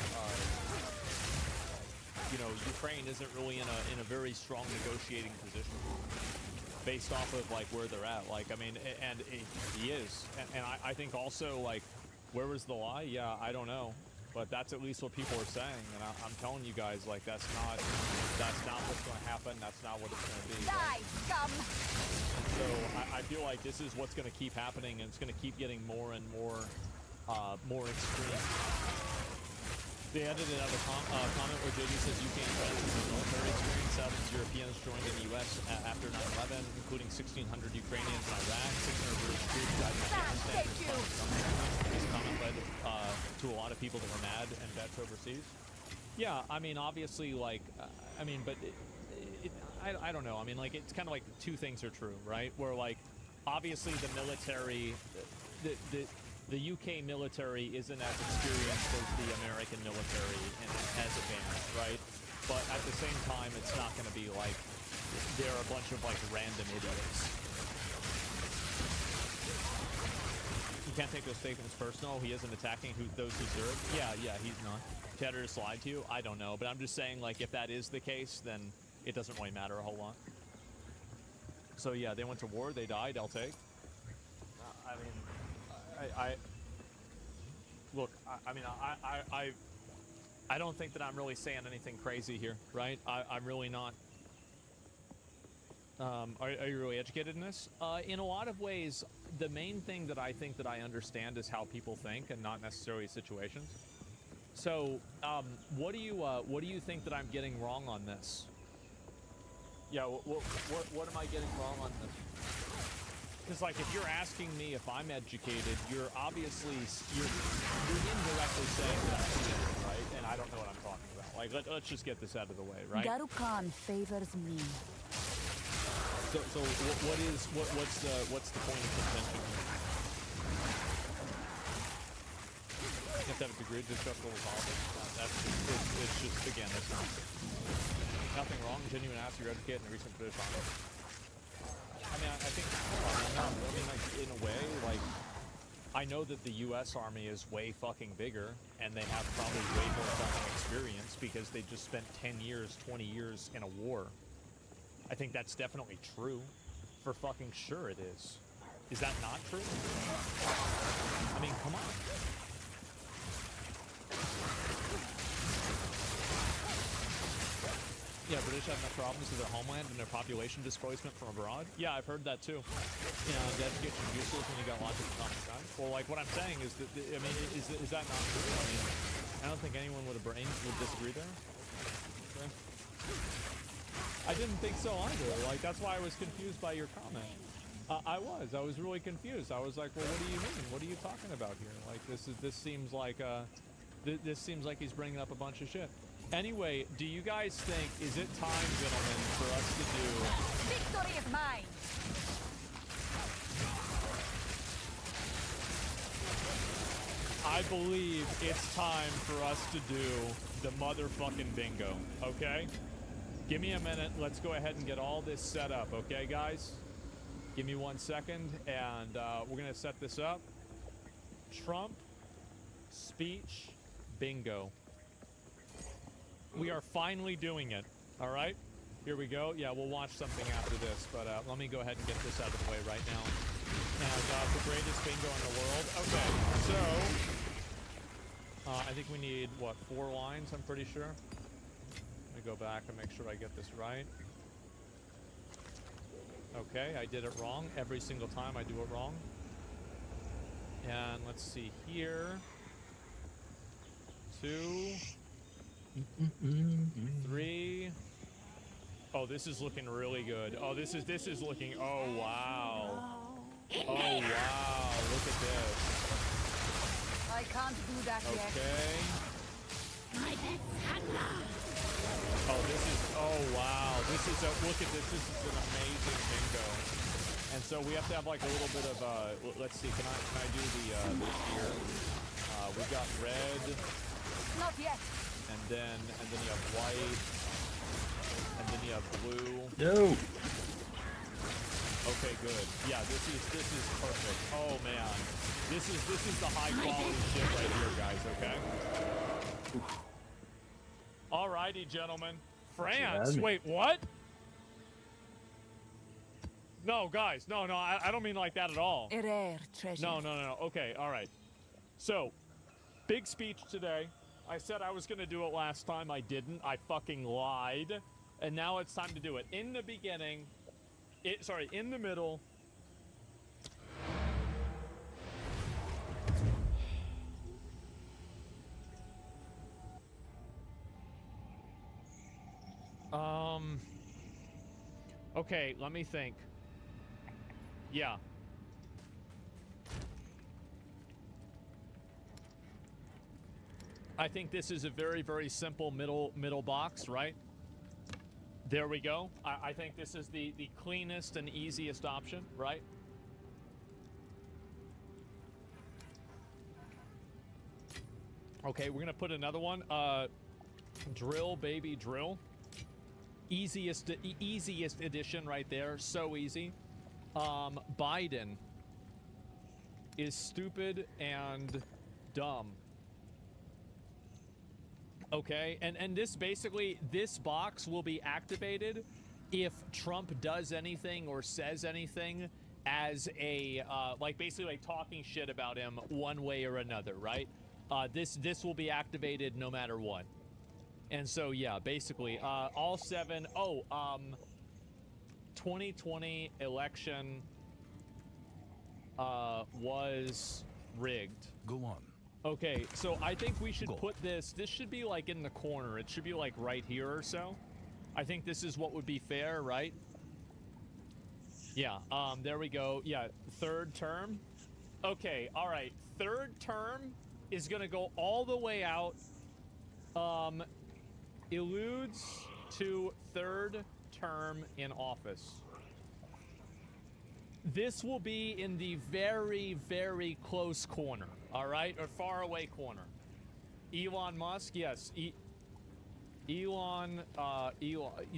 you know, Ukraine isn't really in a very strong negotiating position based off of like where they're at. Like, I mean, and he is, and I think also like, where was the lie? Yeah, I don't know, but that's at least what people are saying, and I'm telling you guys, like, that's not what's going to happen. That's not what it's going to be. Right? Scum! So I feel like this is what's going to keep happening, and it's going to keep getting more and more extreme. They added another comment where JD says UK investors in military experience. Thousands of Europeans joined in the U.S. After 9/11, including 1,600 Ukrainians in Iraq, 600 British troops died in Afghanistan. This comment led to a lot of people that were mad and vets overseas. Yeah, I mean, obviously, like, I mean, but I don't know. I mean, like, it's kind of like two things are true, right? Where, like, obviously the military, the UK military isn't as experienced as the American military and has advanced, right? But at the same time, it's not going to be like they're a bunch of like random idiots. You can't take those statements personal. He isn't attacking those who serve. Yeah, he's not. Cheddar just lied to you. I don't know, but I'm just saying, like, if that is the case, then it doesn't really matter a whole lot. So yeah, they went to war. They died. I'll take. I mean. Look, I don't think that I'm really saying anything crazy here, right? I'm really not. Are you really educated in this? In a lot of ways, the main thing that I think that I understand is how people think and not necessarily situations. So, what do you think that I'm getting wrong on this? Yeah, what am I getting wrong on this? Because, like, if you're asking me if I'm educated, you're obviously, you're indirectly saying that I'm stupid, right? And I don't know what I'm talking about. Like, let's just get this out of the way, right? Daru Khan favors me. So what's the point of contention? You have to have a degree to discuss global politics. It's just, again, it's nothing wrong. Genuine ask, you're educated in a recent British Army. I mean, I think, like, in a way, like, I know that the U.S. Army is way fucking bigger, and they have probably way more fucking experience because they just spent 10 years, 20 years in a war. I think that's definitely true. For fucking sure it is. Is that not true? I mean, come on. Yeah, British have enough problems with their homeland and their population displacement from abroad. Yeah, I've heard that too. You know, that gets useless when you got lots of common sense. Well, like, what I'm saying is that, I mean, is that not true? I mean, I don't think anyone would disagree there. Okay. I didn't think so either. Like, that's why I was confused by your comment. I was really confused. I was like, well, what do you mean? What are you talking about here? Like, this seems like he's bringing up a bunch of shit. Anyway, do you guys think, is it time, gentlemen, for us to do... Victory is mine! I believe it's time for us to do the motherfucking bingo, okay? Give me a minute. Let's go ahead and get all this set up, okay, guys? Give me 1 second, and we're going to set this up. Trump, speech, bingo. We are finally doing it, all right? Here we go. Yeah, we'll watch something after this, but let me go ahead and get this out of the way right now. And the greatest bingo in the world. Okay, so I think we need, what, 4 lines, I'm pretty sure. Let me go back and make sure I get this right. Okay, I did it wrong. Every single time I do it wrong. And let's see here. 2, 3. Oh, this is looking really good. Oh, this is looking, oh wow. Oh wow, look at this. I can't do that yet. Okay. Oh, this is, oh wow. This is a, look at this. This is an amazing bingo. And so we have to have like a little bit of, let's see, can I do the here? We got red. Not yet. And then you have white. And then you have blue. No. Okay, good. Yeah, this is perfect. Oh man, this is the high quality shit right here, guys. Okay. Alrighty, gentlemen. France. Wait, what? No, guys. No, I don't mean like that at all. Rare treasure. No. Okay, all right. So, big speech today. I said I was going to do it last time. I didn't. I fucking lied. And now it's time to do it. In the beginning, in the middle. Okay, let me think. Yeah. I think this is a very, very simple middle box, right? There we go. I think this is the cleanest and easiest option, right? Okay, we're gonna put another one. Drill, baby, drill. Easiest edition right there. So easy. Biden is stupid and dumb. Okay, and this basically, this box will be activated if Trump does anything or says anything as a, like basically like talking shit about him one way or another, right? This will be activated no matter what. And so, yeah, basically, all 7, 2020 election, was rigged. Go on. Okay, so I think we should put this should be like in the corner. It should be like right here or so. I think this is what would be fair, right? Yeah, there we go. Yeah, third term. Okay, all right. Third term is gonna go all the way out. Eludes to third term in office. This will be in the very, very close corner, all right? Or far away corner. Elon Musk, yes. Elon,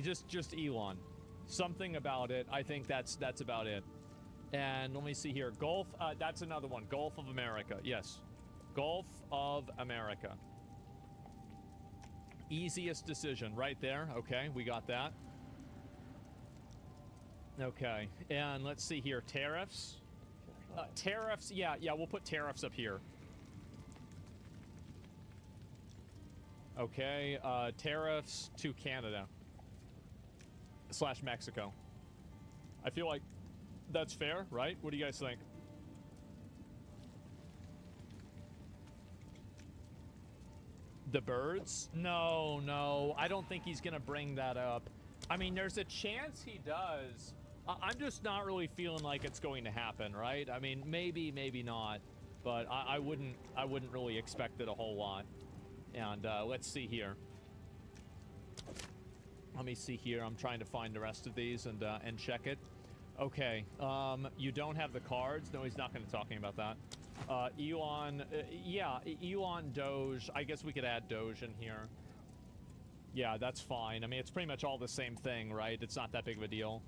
just Elon. Something about it. I think that's about it. And let me see here. Gulf, that's another one. Gulf of America, yes. Gulf of America. Easiest decision right there. Okay, we got that. Okay, and let's see here. Tariffs. Tariffs, yeah, we'll put tariffs up here. Okay, tariffs to Canada / Mexico. I feel like that's fair, right? What do you guys think? The birds? No, I don't think he's gonna bring that up. I mean, there's a chance he does. I'm just not really feeling like it's going to happen, right? I mean, maybe not, but I wouldn't really expect it a whole lot. And let's see here. Let me see here. I'm trying to find the rest of these and check it. Okay. You don't have the cards. No, he's not going to be talking about that. Elon, yeah, Elon Doge. I guess we could add Doge in here. Yeah, that's fine. I mean, it's pretty much all the same thing, right? It's not that big of a deal.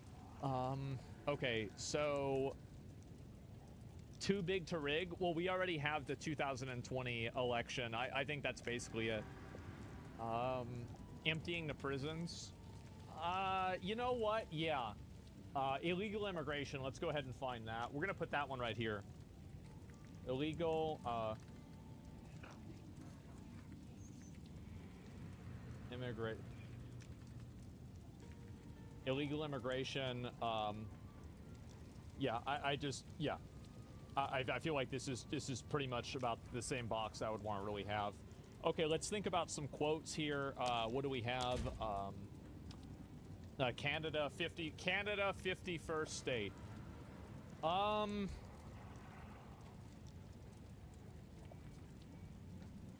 Okay, so too big to rig? Well, we already have the 2020 election. I think that's basically it. Emptying the prisons. You know what? Yeah. Illegal immigration. Let's go ahead and find that. We're going to put that one right here. Illegal, illegal immigration, yeah, I feel like this is pretty much about the same box I would want to really have. Okay, let's think about some quotes here. What do we have? Canada 51st state.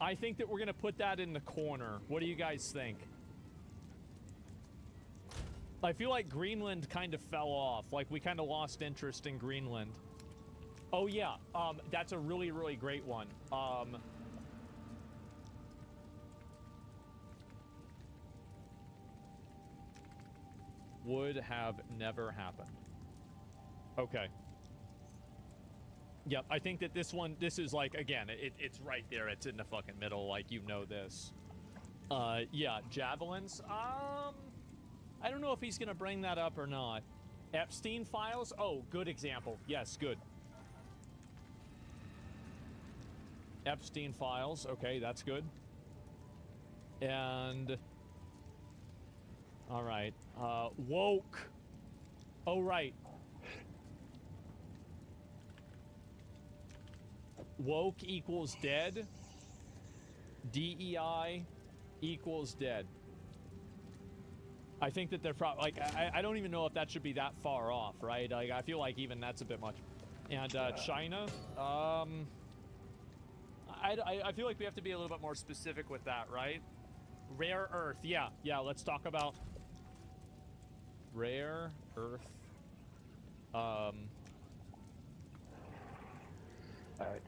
I think that we're going to put that in the corner. What do you guys think? I feel like Greenland kind of fell off. Like, we kind of lost interest in Greenland. Oh, yeah. That's a really, really great one. Would have never happened. Okay. Yep, I think that this is like, again, it's right there. It's in the fucking middle, like, you know this. Yeah, javelins. I don't know if he's gonna bring that up or not. Epstein files? Oh, good example. Yes, good. Epstein files. Okay, that's good. And... all right. Woke. Oh, right. Woke equals dead. DEI equals dead. I think that they're probably, like, I don't even know if that should be that far off, right? Like, I feel like even that's a bit much. And, China, I feel like we have to be a little bit more specific with that, right? Rare earth, yeah, let's talk about rare earth. All right.